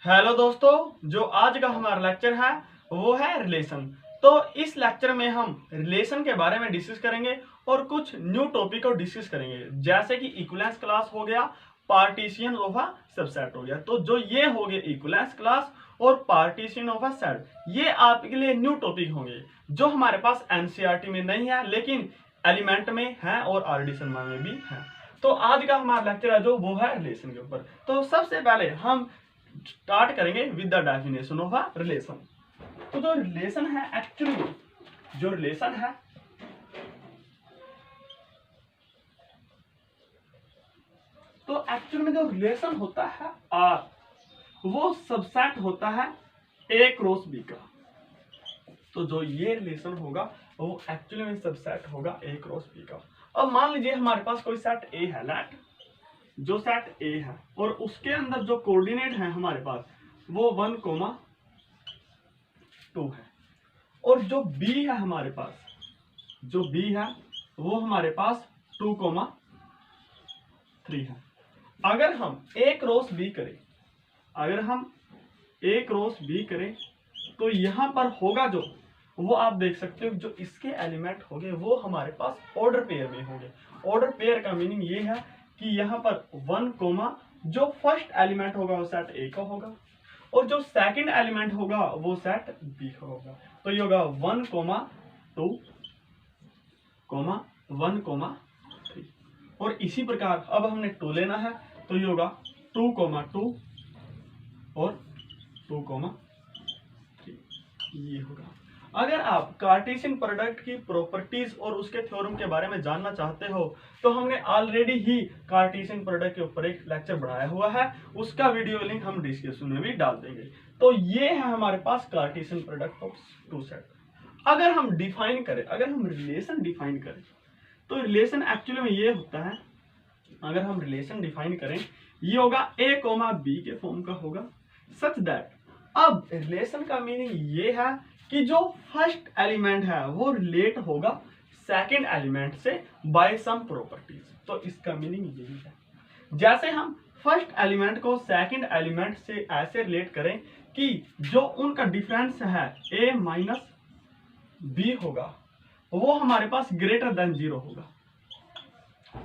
Hello दोस्तों, जो आज का हमारा लेक्चर है वो है रिलेशन। तो इस लेक्चर में हम रिलेशन के बारे में डिस्कस करेंगे और कुछ न्यू टॉपिक को डिस्कस करेंगे, जैसे कि इक्विवेलेंस क्लास हो गया, पार्टीशन ऑफ अ सबसेट हो गया। तो जो ये हो गए इक्विवेलेंस क्लास और पार्टीशन ऑफ अ सेट, ये आपके लिए न्यू टॉपिक होंगे जो हमारे पास एनसीईआरटी में नहीं है लेकिन एलिमेंट में है और आरडी शर्मा में भी है। तो आज का हमारा लेक्चर है जो वो है रिलेशन के ऊपर। तो सबसे पहले हम स्टार्ट करेंगे with the definition of a relation. तो जो रिलेशन है, एक्चुअली जो रिलेशन है तो एक्चुअल में जो रिलेशन होता है आर, वो सबसेट होता है ए क्रॉस बी का। तो जो ये रिलेशन होगा वो एक्चुअली में सबसेट होगा ए क्रॉस बी का। अब मान लीजिए हमारे पास कोई सेट ए है, लेट जो सेट ए है और उसके अंदर जो कोऑर्डिनेट है हमारे पास वो 1,2 है, और जो बी है हमारे पास, जो बी है वो हमारे पास 2,3 है। अगर हम ए क्रॉस बी करें, अगर हम ए क्रॉस बी करें तो यहां पर होगा जो वो आप देख सकते हो, जो इसके एलिमेंट होंगे वो हमारे पास ऑर्डर पेयर में होंगे। ऑर्डर पेयर का मीनिंग ये है कि यहाँ पर 1, जो फर्स्ट एलिमेंट होगा वो सेट ए का होगा और जो सेकंड एलिमेंट होगा वो सेट बी का होगा। तो ये होगा 1,2, 1,3। और इसी प्रकार अब हमने 2 लेना है तो ये होगा 2,2 और 2,3, ये होगा। अगर आप कार्टेशियन प्रोडक्ट की प्रॉपर्टीज और उसके थ्योरम के बारे में जानना चाहते हो तो हमने ऑलरेडी ही कार्टेशियन प्रोडक्ट के ऊपर एक लेक्चर बनाया हुआ है, उसका वीडियो लिंक हम डिस्क्रिप्शन में भी डाल देंगे। तो ये है हमारे पास Cartesian product of two set. अगर हम डिफाइन करें, अगर हम रिलेशन डिफाइन करें तो रिलेशन एक्चुअली में ये होता है, अगर हम रिलेशन डिफाइन करें ये होगा ए कोमा बी के फॉर्म का होगा, सच दैट। अब रिलेशन का मीनिंग ये है कि जो फर्स्ट एलिमेंट है वो रिलेट होगा सेकंड एलिमेंट से बाय सम प्रॉपर्टीज। तो इसका मीनिंग यही है, जैसे हम फर्स्ट एलिमेंट को सेकंड एलिमेंट से ऐसे रिलेट करें कि जो उनका डिफरेंस है a माइनस बी होगा वो हमारे पास ग्रेटर देन 0 होगा।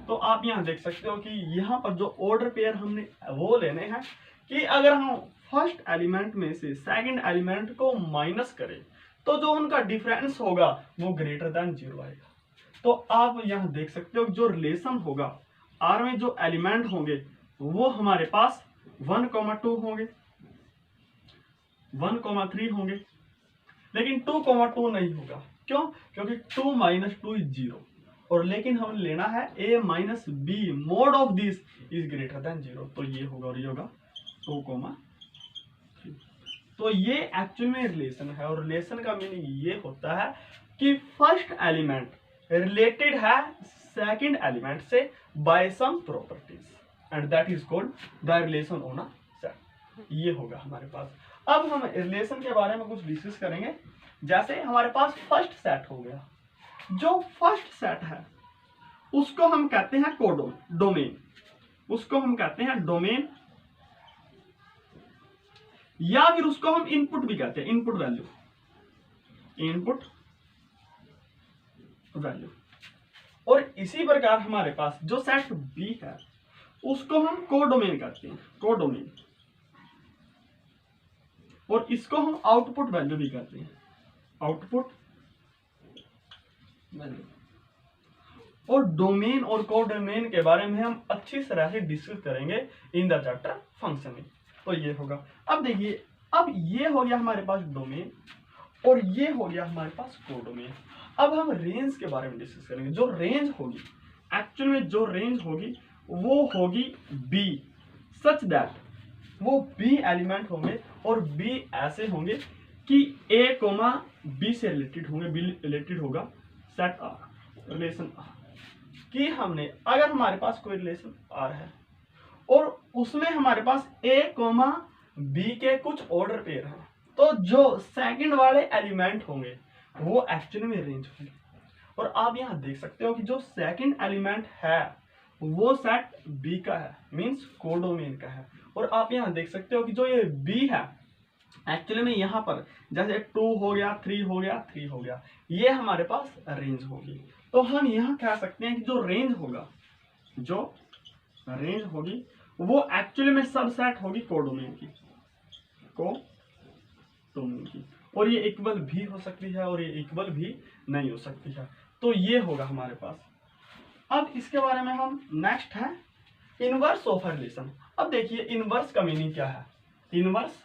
तो आप यहां देख सकते हो कि यहां पर जो ऑर्डर पेयर हमने वो लेने हैं कि अगर हम फर्स्ट एलिमेंट में से सेकंड एलिमेंट को माइनस करें तो जो उनका डिफरेंस होगा वो ग्रेटर देन 0 आएगा। तो आप यहां देख सकते हो जो रिलेशन होगा आर में जो एलिमेंट होंगे वो हमारे पास 1,2 होंगे, 1,3 होंगे, लेकिन 2,2 नहीं होगा। क्यों? क्योंकि 2 माइनस 2 इज 0, और लेकिन हमें लेना है a minus B, mod of this is greater than 0। तो ये होगा और ये होगा 2,3। तो ये एक्चुअल में रिलेशन है, और रिलेशन का मीनिंग ये होता है कि फर्स्ट एलिमेंट रिलेटेड है सेकंड एलिमेंट से by some properties and that is called the relation on a set. ये होगा हमारे पास। अब हम रिलेशन के बारे में कुछ डिस्कस करेंगे। जैसे हमारे पास फर्स्ट सेट हो गया, जो फर्स्ट सेट है उसको हम कहते हैं डोमेन, उसको हम कहते हैं डोमेन, या फिर उसको हम इनपुट भी कहते हैं, इनपुट वैल्यू, इनपुट वैल्यू। और इसी प्रकार हमारे पास जो सेट बी है उसको हम कोडोमेन कहते हैं, कोडोमेन, और इसको हम आउटपुट वैल्यू भी कहते हैं, आउटपुट वैल्यू। और डोमेन और कोडोमेन के बारे में हम अच्छी तरह से डिस्कस करेंगे इन द चैप्टर फंक्शनिंग। तो ये होगा। अब देखिए, अब ये हो गया हमारे पास डोमेन और ये हो गया हमारे पास कोडोमेन। अब हम रेंज के बारे में डिस्कस करेंगे। जो रेंज होगी, एक्चुअल में जो रेंज होगी वो होगी बी, सच दैट वो बी एलिमेंट होंगे और बी ऐसे होंगे कि ए कोमा बी से रिलेटेड होंगे, बी रिलेटेड होगा सेट आर, रिलेशन आर। कि हमने अगर हमारे पास कोई रिलेशन आर है और उसमें हमारे पास ए कोमा बी के कुछ ऑर्डर पेयर हैं, तो जो सेकंड वाले एलिमेंट होंगे वो एक्चुअली में रेंज होंगे। और आप यहां देख सकते हो कि जो सेकंड एलिमेंट है वो सेट बी का है, मीन्स कोडोमेन का है। और आप यहाँ देख सकते हो कि जो ये बी है एक्चुअली में यहाँ पर जैसे 2 हो गया, 3 हो गया, 3 हो गया, ये हमारे पास रेंज होगी। तो हम यहाँ कह सकते हैं कि जो रेंज होगा, जो रेंज होगी वो एक्चुअली में सबसेट होगी कोडोमेन की, कोडोमेन की। और ये इक्वल भी हो सकती है और ये इक्वल भी नहीं हो सकती है। तो ये होगा हमारे पास। अब इसके बारे में हम नेक्स्ट है इनवर्स ऑफ अ रिलेशन। अब देखिए इनवर्स का मीनिंग क्या है। इनवर्स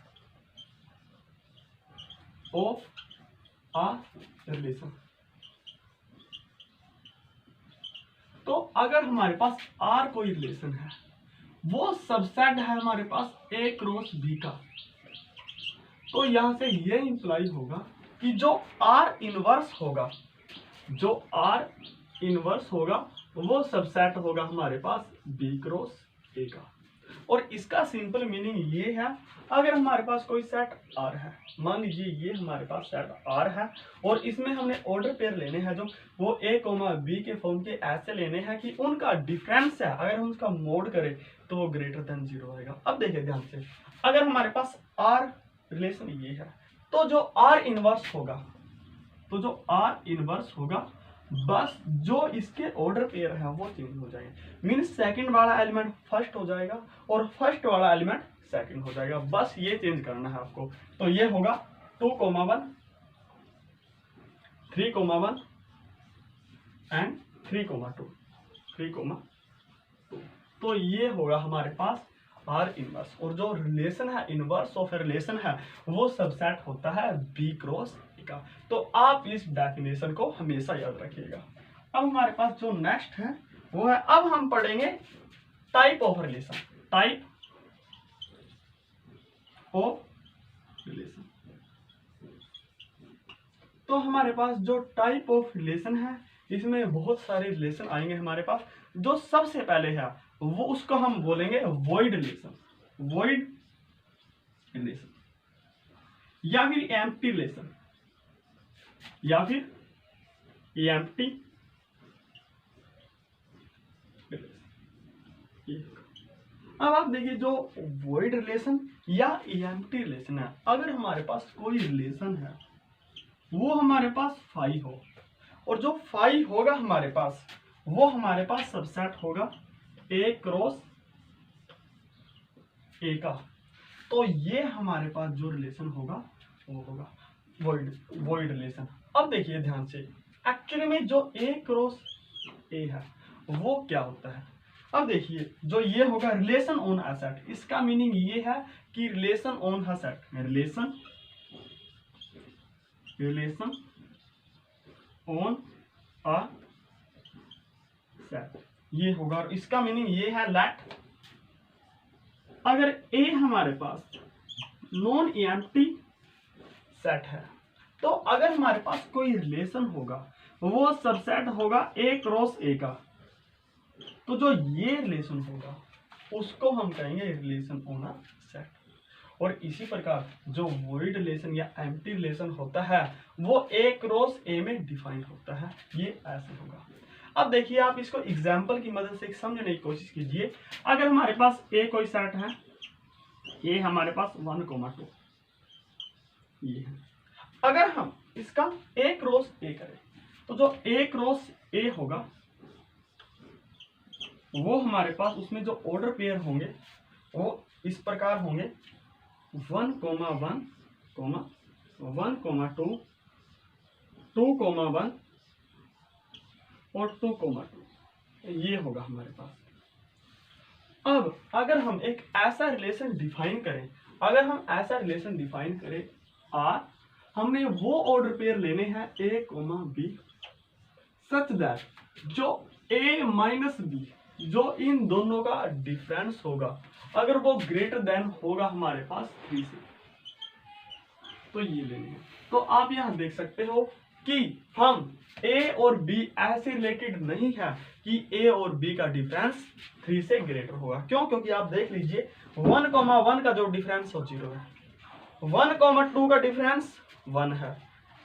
ऑफ अ रिलेशन, तो अगर हमारे पास आर कोई रिलेशन है, वो सबसेट है हमारे पास ए क्रॉस बी का, तो यहां से ये इंप्लाई होगा कि जो आर इनवर्स होगा, जो आर इनवर्स होगा वो सबसेट होगा हमारे पास बी क्रॉस ए का। और इसका सिंपल मीनिंग ये है, अगर हमारे पास कोई सेट आर है, मान लीजिए ये हमारे पास सेट आर है और इसमें हमने ऑर्डर पेयर लेने हैं जो वो ए कोमा बी के फॉर्म के ऐसे लेने हैं कि उनका डिफरेंस है, अगर हम उसका मोड करें तो वो ग्रेटर देन 0 आएगा। अब देखिए ध्यान से, अगर हमारे पास आर रिलेशन ये है, तो जो आर इनवर्स होगा, तो जो आर इनवर्स होगा बस जो इसके ऑर्डर पेयर है वो चेंज हो जाएंगे। मीन्स सेकंड वाला एलिमेंट फर्स्ट हो जाएगा और फर्स्ट वाला एलिमेंट सेकंड हो जाएगा, बस ये चेंज करना है आपको। तो ये होगा 2,1, 3,1 एंड 3,2, 3,2। तो ये होगा हमारे पास आर इनवर्स। और जो रिलेशन है इनवर्स ऑफ रिलेशन है वो सबसेट होता है बी क्रॉस ए का। तो आप इस डेफिनेशन को हमेशा याद रखिएगा। अब हमारे पास जो नेक्स्ट है वो है, अब हम पढ़ेंगे type of relation, type of relation. तो हमारे पास जो टाइप ऑफ रिलेशन है इसमें बहुत सारे रिलेशन आएंगे हमारे पास। जो सबसे पहले है वो उसको हम बोलेंगे वॉइड रिलेशन, वॉइड रिलेशन या फिर एम्प्टी रिलेशन, या फिर एम्प्टी रिलेशन। अब आप देखिए जो वॉइड रिलेशन या एम्प्टी रिलेशन है, अगर हमारे पास कोई रिलेशन है वो हमारे पास फाई हो, और जो फाई होगा हमारे पास वो हमारे पास सबसेट होगा ए क्रॉस ए का, तो ये हमारे पास जो रिलेशन होगा वो होगा वॉइड रिलेशन। अब देखिए ध्यान से, एक्चुअली में जो ए क्रॉस ए है वो क्या होता है। अब देखिए जो ये होगा रिलेशन ऑन अ सेट, इसका मीनिंग ये है कि relation on a set, relation on a set ये होगा। और इसका मीनिंग ये है लेट अगर ए हमारे पास नॉन एम्प्टी सेट है, तो अगर हमारे पास कोई रिलेशन होगा वो सबसेट होगा ए क्रॉस ए का, तो जो ये रिलेशन होगा उसको हम कहेंगे रिलेशन ऑन अ सेट। और इसी प्रकार जो वॉइड रिलेशन या एम्प्टी रिलेशन होता है वो ए क्रॉस ए में डिफाइन होता है, ये ऐसे होगा। अब देखिए आप इसको एग्जाम्पल की मदद से समझने की कोशिश कीजिए। अगर हमारे पास ए कोई सेट है, ये हमारे पास 1,2 ये है, अगर हम इसका ए क्रॉस ए करें तो जो ए क्रॉस ए होगा वो हमारे पास उसमें जो ऑर्डर पेयर होंगे वो इस प्रकार होंगे 1,1, 1,2, 2,1 और 2,2 ये होगा हमारे पास। अब अगर हम एक ऐसा रिलेशन डिफाइन करें, अगर हम ऐसा रिलेशन डिफाइन करें आर, हमने वो ऑर्डर पेयर लेने हैं ए कोमा बी सच दैट जो ए माइनस बी, जो इन दोनों का डिफरेंस होगा अगर वो ग्रेटर देन होगा हमारे पास 3 से, तो ये लेने हैं। तो आप यहां देख सकते हो कि हम ए और बी ऐसे रिलेटेड नहीं है कि ए और बी का डिफरेंस 3 से ग्रेटर होगा। क्यों? क्योंकि आप देख लीजिए 1,1 का जो डिफरेंस हो 0 है, 1,2 का डिफरेंस 1 है,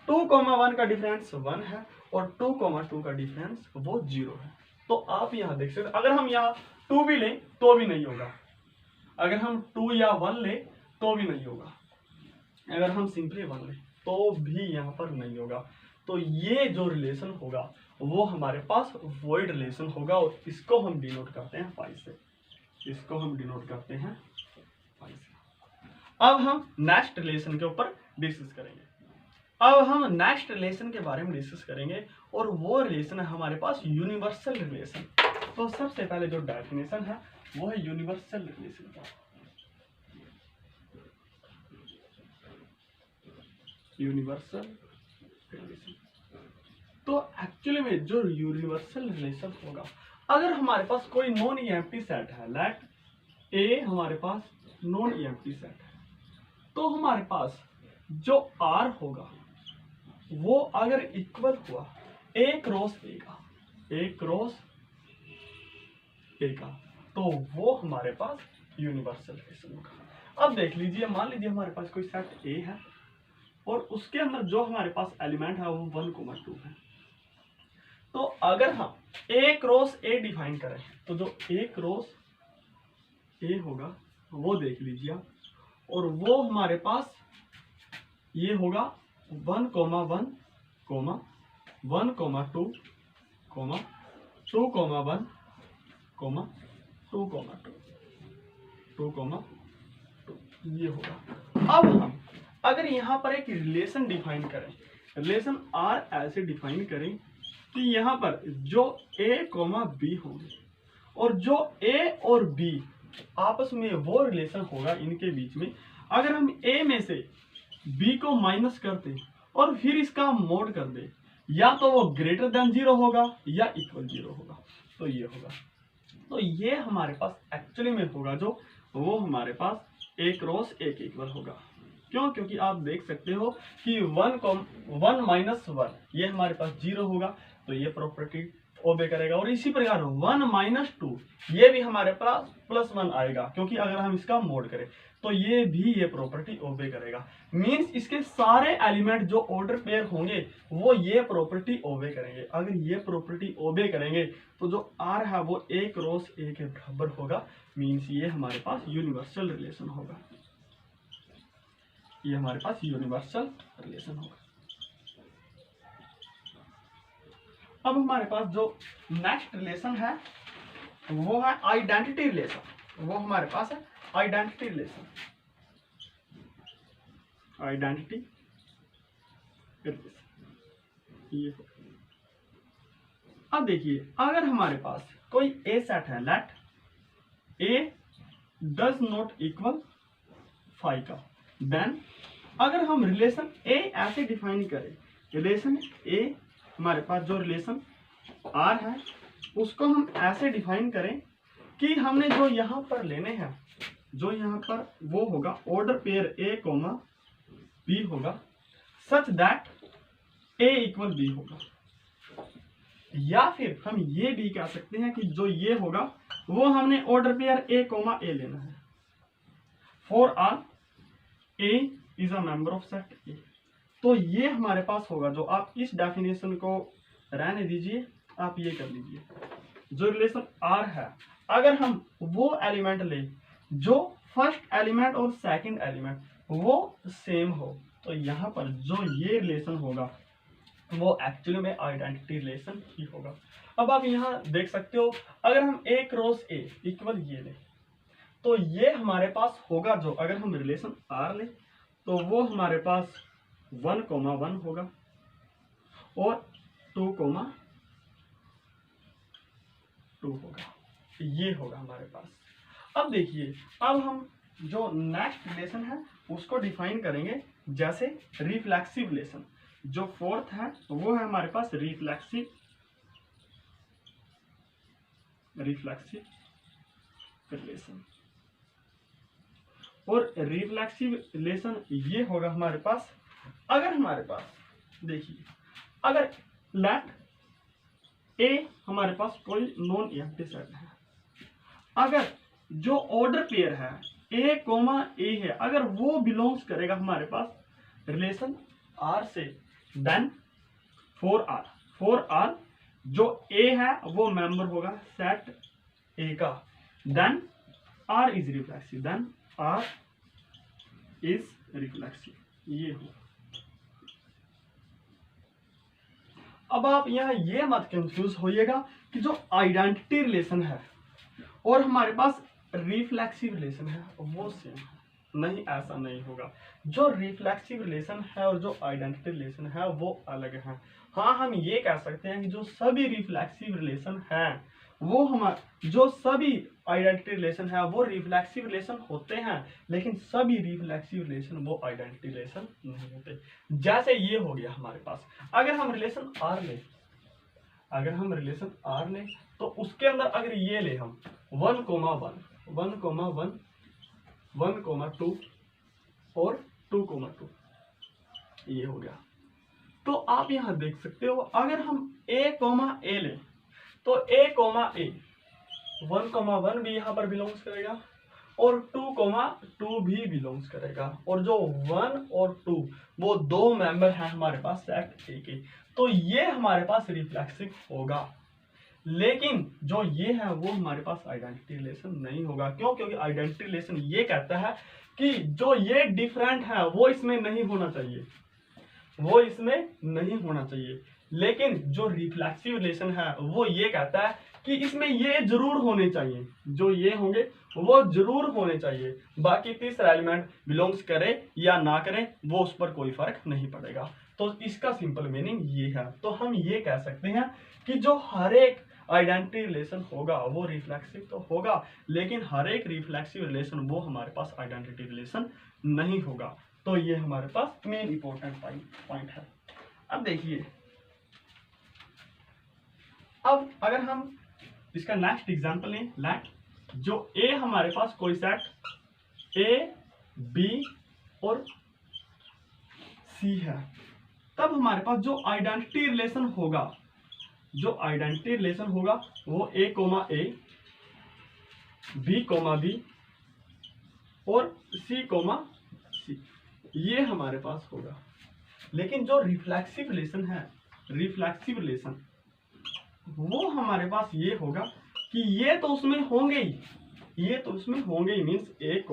2,1 का डिफरेंस 1 है और 2,2 का डिफरेंस वो 0 है। तो आप यहाँ देख सकते, अगर हम यहाँ 2 भी लें तो भी नहीं होगा, अगर हम 2 या 1 लें तो भी नहीं होगा, अगर हम सिंपली 1 लें तो भी यहाँ पर नहीं होगा। तो ये जो रिलेशन होगा वो हमारे पास वॉइड रिलेशन होगा, और इसको हम डिनोट करते हैं फाई से, इसको हम डिनोट करते हैं फाई से। अब हम नेक्स्ट रिलेशन के ऊपर डिस्कस करेंगे। अब हम नेक्स्ट रिलेशन के बारे में डिस्कस करेंगे, और वो रिलेशन है हमारे पास यूनिवर्सल रिलेशन। तो सबसे पहले जो डेफिनेशन है वो है यूनिवर्सल रिलेशन का। यूनिवर्सल रिलेशन, तो एक्चुअली में जो यूनिवर्सल रिलेशन होगा, अगर हमारे पास कोई नॉन ईएमटी सेट है, लेट ए हमारे पास नॉन ईएमटी सेट है, तो हमारे पास जो आर होगा वो अगर इक्वल हुआ ए क्रॉस ए का, ए क्रॉस ए का, तो वो हमारे पास यूनिवर्सल रिलेशन होगा। अब देख लीजिए, मान लीजिए हमारे पास कोई सेट ए है और उसके अंदर जो हमारे पास एलिमेंट है वो 1,2 है। तो अगर हम ए क्रॉस ए डिफाइन करें तो जो ए क्रॉस ए होगा वो देख लीजिए आप, और वो हमारे पास ये होगा 1,1, 1,2, 2,1, 2,2, ये होगा। अब हम अगर यहाँ पर एक रिलेशन डिफाइन करें, रिलेशन आर ऐसे डिफाइन करें कि यहाँ पर जो ए बी होंगे, और जो ए और बी आपस में वो रिलेशन होगा इनके बीच में, अगर हम ए में से बी को माइनस करते और फिर इसका मोड कर दे, या तो वो ग्रेटर देन 0 होगा या इक्वल 0 होगा, तो ये होगा। तो ये हमारे पास एक्चुअली में होगा जो वो हमारे पास ए क्रॉस ए के इक्वल होगा। क्यों? क्योंकि आप देख सकते हो कि 1 माइनस 1 ये हमारे पास 0 होगा, तो ये प्रॉपर्टी ओबे करेगा। और इसी प्रकार 1 माइनस 2 ये भी हमारे पास +1 आएगा, क्योंकि अगर हम इसका मोड करें तो ये भी ये प्रॉपर्टी ओबे करेगा। मींस इसके सारे एलिमेंट जो ऑर्डर पेयर होंगे वो ये प्रॉपर्टी ओबे करेंगे। अगर ये प्रॉपर्टी ओबे करेंगे तो जो आर है वो ए क्रॉस ए के बराबर होगा। मींस ये हमारे पास यूनिवर्सल रिलेशन होगा, ये हमारे पास यूनिवर्सल रिलेशन होगा। अब हमारे पास जो नेक्स्ट रिलेशन है वो है आइडेंटिटी रिलेशन। वो हमारे पास है आइडेंटिटी रिलेशन, आइडेंटिटी रिलेशन ये। अब देखिए, अगर हमारे पास कोई ए सेट है, let A does not equal 5 का, देन अगर हम रिलेशन ए ऐसे डिफाइन करें, रिलेशन ए हमारे पास जो रिलेशन आर है उसको हम ऐसे डिफाइन करें कि हमने जो यहाँ पर लेने हैं, जो यहाँ पर वो होगा order pair A comma B होगा, such that A equal B होगा। या फिर हम ये भी कह सकते हैं कि जो ये होगा वो हमने order pair A comma A लेना है, for R A is a member of set A. तो ये हमारे पास होगा, जो आप इस डेफिनेशन को रहने दीजिए, आप ये कर लीजिए, जो रिलेशन आर है अगर हम वो एलिमेंट ले जो फर्स्ट एलिमेंट और सेकंड एलिमेंट वो सेम हो, तो यहाँ पर जो ये रिलेशन होगा वो एक्चुअली में आइडेंटिटी रिलेशन ही होगा। अब आप यहाँ देख सकते हो, अगर हम ए क्रॉस ए इक्वल ये ले तो ये हमारे पास होगा, जो अगर हम रिलेशन आर ले तो वो हमारे पास 1,1 होगा और 2,2 होगा, ये होगा हमारे पास। अब देखिए, अब हम जो नेक्स्ट रिलेशन है उसको डिफाइन करेंगे, जैसे रिफ्लेक्सिव रिलेशन। जो फोर्थ है वो है हमारे पास रिफ्लेक्सिव रिलेशन। और रिफ्लेक्सिव रिलेशन ये होगा हमारे पास, अगर हमारे पास देखिए, अगर लेट ए हमारे पास कोई नॉन एम्प्टी सेट है, अगर जो ऑर्डर पेयर है ए कोमा ए है, अगर वो बिलोंग्स करेगा हमारे पास रिलेशन आर से, देन फॉर आर जो ए है वो मेंबर होगा सेट ए का, then R is reflexive, then R is reflexive, ये हो। अब आप यहाँ ये मत कंफ्यूज होइएगा कि जो आइडेंटिटी रिलेशन है और हमारे पास रिफ्लेक्सिव रिलेशन है वो सेम है, नहीं, ऐसा नहीं होगा। जो रिफ्लेक्सिव रिलेशन है और जो आइडेंटिटी रिलेशन है वो अलग है। हाँ, हम ये कह सकते हैं कि जो सभी रिफ्लेक्सिव रिलेशन है वो हमारे, जो सभी आइडेंटिटी रिलेशन है वो रिफ्लेक्सिव रिलेशन होते हैं, लेकिन सभी रिफ्लेक्सिव रिलेशन वो आइडेंटिटी रिलेशन नहीं होते। जैसे ये हो गया हमारे पास, अगर हम रिलेशन आर लें, अगर हम रिलेशन आर लें तो उसके अंदर अगर ये ले हम 1, 1, 1, 1, 1, 2 और 2, 2, ये हो गया। तो आप यहां देख सकते हो, अगर हम a, a लें तो a, a 1, 1 भी यहां पर बिलोंग्स करेगा और 2, 2 भी बिलोंग्स करेगा, और जो 1 और 2 वो दो मेंबर हैं हमारे पास सेट ए के, तो ये हमारे पास रिफ्लेक्सिव होगा। लेकिन जो ये है वो हमारे पास आइडेंटिटी रिलेशन नहीं होगा। क्यों? क्योंकि आइडेंटिटी रिलेशन ये कहता है कि जो ये डिफरेंट है वो इसमें नहीं होना चाहिए, वो इसमें नहीं होना चाहिए। लेकिन जो रिफ्लेक्सिव रिलेशन है वो ये कहता है कि इसमें ये जरूर होने चाहिए, जो ये होंगे वो जरूर होने चाहिए, बाकी तीसरा एलिमेंट बिलोंग्स करे या ना करे वो उस पर कोई फर्क नहीं पड़ेगा। तो इसका सिंपल मीनिंग ये है। तो हम ये कह सकते हैं कि जो हर एक आइडेंटिटी रिलेशन होगा वो रिफ्लेक्सिव तो होगा, लेकिन हर एक रिफ्लेक्सिव रिलेशन वो हमारे पास आइडेंटिटी रिलेशन नहीं होगा। तो ये हमारे पास मेन इंपॉर्टेंट पॉइंट है। अब देखिए, अब अगर हम इसका नेक्स्ट एग्जांपल लें, लेट जो ए हमारे पास कोई सेट ए, बी और सी है, तब हमारे पास जो आइडेंटिटी रिलेशन होगा, जो आइडेंटिटी रिलेशन होगा वो ए, बी, बी और सी, सी, ये हमारे पास होगा। लेकिन जो रिफ्लेक्सिव रिलेशन है, रिफ्लेक्सिव रिलेशन वो हमारे पास ये होगा कि ये तो उसमें होंगे ही, ये तो उसमें होंगे ही, मीन्स ए,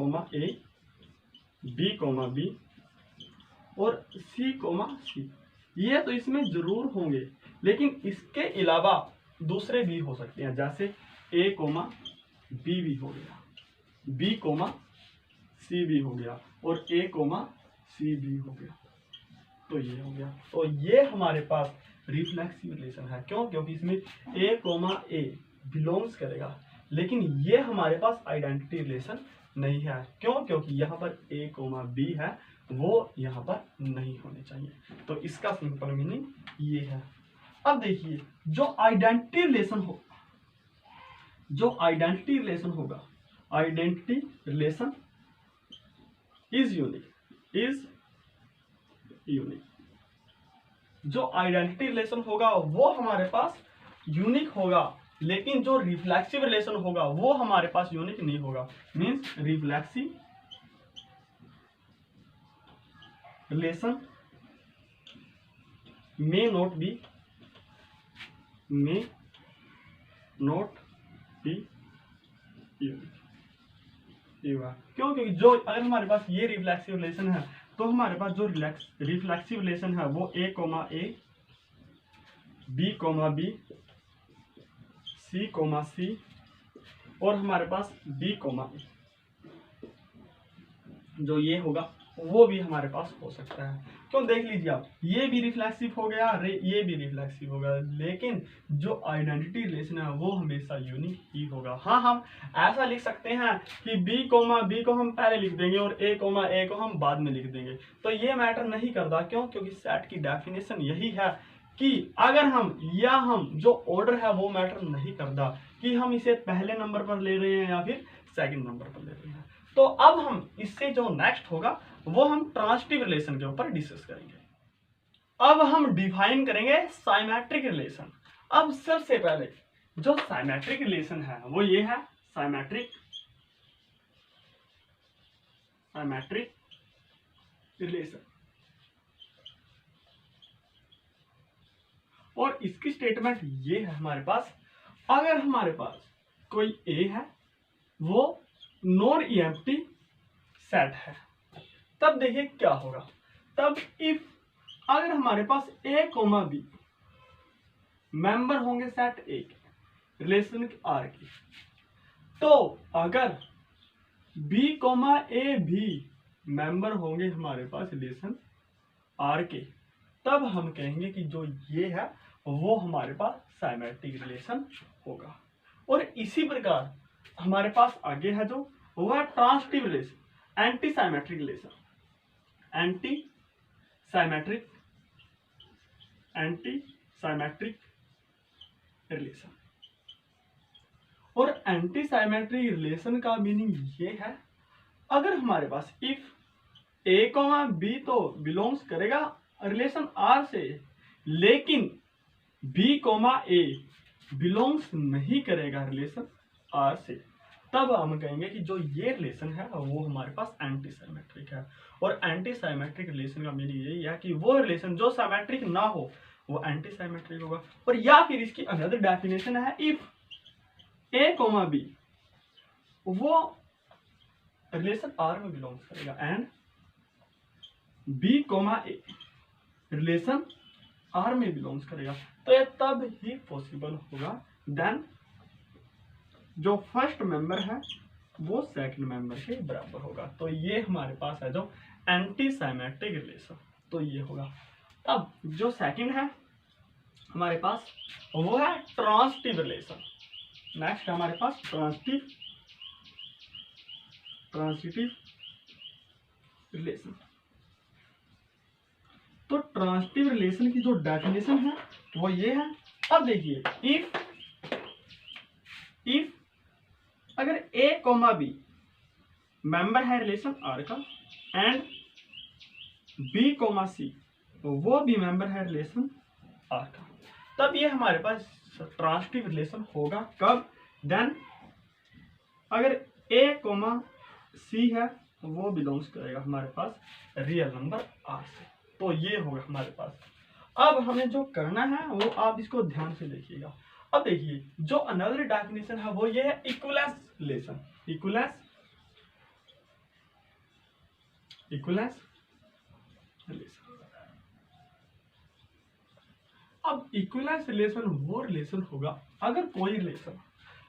बी, बी और सी, सी, ये तो इसमें जरूर होंगे। लेकिन इसके अलावा दूसरे भी हो सकते हैं, जैसे ए, बी भी हो गया, बी, सी भी हो गया और ए, सी भी हो गया। तो ये हो गया। तो ये हमारे पास रिफ्लेक्सिव रिलेशन है। क्यों? क्योंकि इसमें ए बिलोंग्स करेगा, लेकिन ये हमारे पास आइडेंटिटी रिलेशन नहीं है। क्यों? क्योंकि यहाँ पर ए, बी है, वो यहाँ पर नहीं होने चाहिए। तो इसका सिंपल मीनिंग ये है। अब देखिए, जो आइडेंटिटी रिलेशन हो, जो आइडेंटिटी रिलेशन होगा, identity relation is unique, is unique. जो आइडेंटिटी रिलेशन होगा वो हमारे पास यूनिक होगा, लेकिन जो रिफ्लेक्सिव रिलेशन होगा वो हमारे पास यूनिक नहीं होगा। Means reflexive relation may not be unique. क्यों? क्योंकि जो अगर हमारे पास ये रिफ्लेक्सिव रिलेशन है तो हमारे पास जो रिफ्लेक्सिव रिलेशन है वो ए, बी, बी, सी, सी और हमारे पास बी, ए, जो ये होगा वो भी हमारे पास हो सकता है। क्यों? देख लीजिए आप, ये भी रिफ्लेक्सिव हो गया, ये भी रिफ्लेक्सिव होगा, लेकिन जो आइडेंटिटी रिलेशन है वो हमेशा यूनिक ही होगा। हाँ, हम ऐसा लिख सकते हैं कि बी को हम पहले लिख देंगे और ए को हम बाद में लिख देंगे, तो ये मैटर नहीं करता। क्यों? क्योंकि सेट की डेफिनेशन यही है कि अगर हम जो ऑर्डर है वो मैटर नहीं करता कि हम इसे पहले नंबर पर ले रहे हैं या फिर सेकंड नंबर पर ले रहे हैं। तो अब हम इससे जो नेक्स्ट होगा वो हम ट्रांजिटिव रिलेशन के ऊपर डिस्कस करेंगे। अब हम डिफाइन करेंगे साइमेट्रिक रिलेशन। अब सबसे पहले जो साइमेट्रिक रिलेशन है वो ये है, साइमेट्रिक रिलेशन। और इसकी स्टेटमेंट ये है हमारे पास, अगर हमारे पास कोई ए है वो नॉन एम्प्टी सेट है, तब देखिए क्या होगा। तब इफ अगर हमारे पास ए कोमा बी मेंबर होंगे सेट ए के रिलेशन आर की, तो अगर बी कोमा ए भी मेंबर होंगे हमारे पास रिलेशन आर के, तब हम कहेंगे कि जो ये है वो हमारे पास साइमेट्रिक रिलेशन होगा। और इसी प्रकार हमारे पास आगे है जो वो है transitive relation, anti symmetric relation, anti symmetric relation. और एंटी साइमेट्रिक रिलेशन का मीनिंग ये है, अगर हमारे पास इफ ए कॉमा बी तो बिलोंग्स करेगा रिलेशन आर से, लेकिन बी कॉमा ए बिलोंग्स नहीं करेगा रिलेशन आर से, तब हम कहेंगे कि जो ये रिलेशन है वो हमारे पास एंटी साइमेट्रिक है। और एंटी साइमेट्रिक रिलेशन का मीनिंग यही है कि वो रिलेशन जो साइमेट्रिक ना हो वो एंटी साइमेट्रिक होगा। और या फिर इसकी अनदर डेफिनेशन है, इफ ए कॉमा बी वो रिलेशन आर में बिलोंग्स करेगा and B comma A relation R में बिलोंग्स करेगा, तो ये तब ही पॉसिबल होगा देन जो फर्स्ट मेंबर है वो सेकंड मेंबर के बराबर होगा। तो ये हमारे पास है जो एंटी साइमेट्रिक रिलेशन, तो ये होगा। अब जो सेकंड है हमारे पास वो है ट्रांसिटिव रिलेशन। नेक्स्ट हमारे पास ट्रांसिटिव रिलेशन। तो ट्रांसिटिव रिलेशन की जो डेफिनेशन है वो ये है। अब देखिए, इफ अगर ए कोमा बी मेंबर है रिलेशन आर का एंड बी कोमा सी वो भी मेंबर है रिलेशन आर का, तब ये हमारे पास ट्रांसिटिव रिलेशन होगा। कब? देन अगर ए कोमा सी है वो बिलोंग्स करेगा हमारे पास रियल नंबर आर से, तो ये होगा हमारे पास। अब हमें जो करना है वो आप इसको ध्यान से देखिएगा। अब देखिए, जो अनदर डेफिनेशन है वो ये है इक्विवेलेंस रिलेशन। Equivalence relation. अब इक्विवेलेंस रिलेशन वो रिलेशन होगा अगर कोई रिलेशन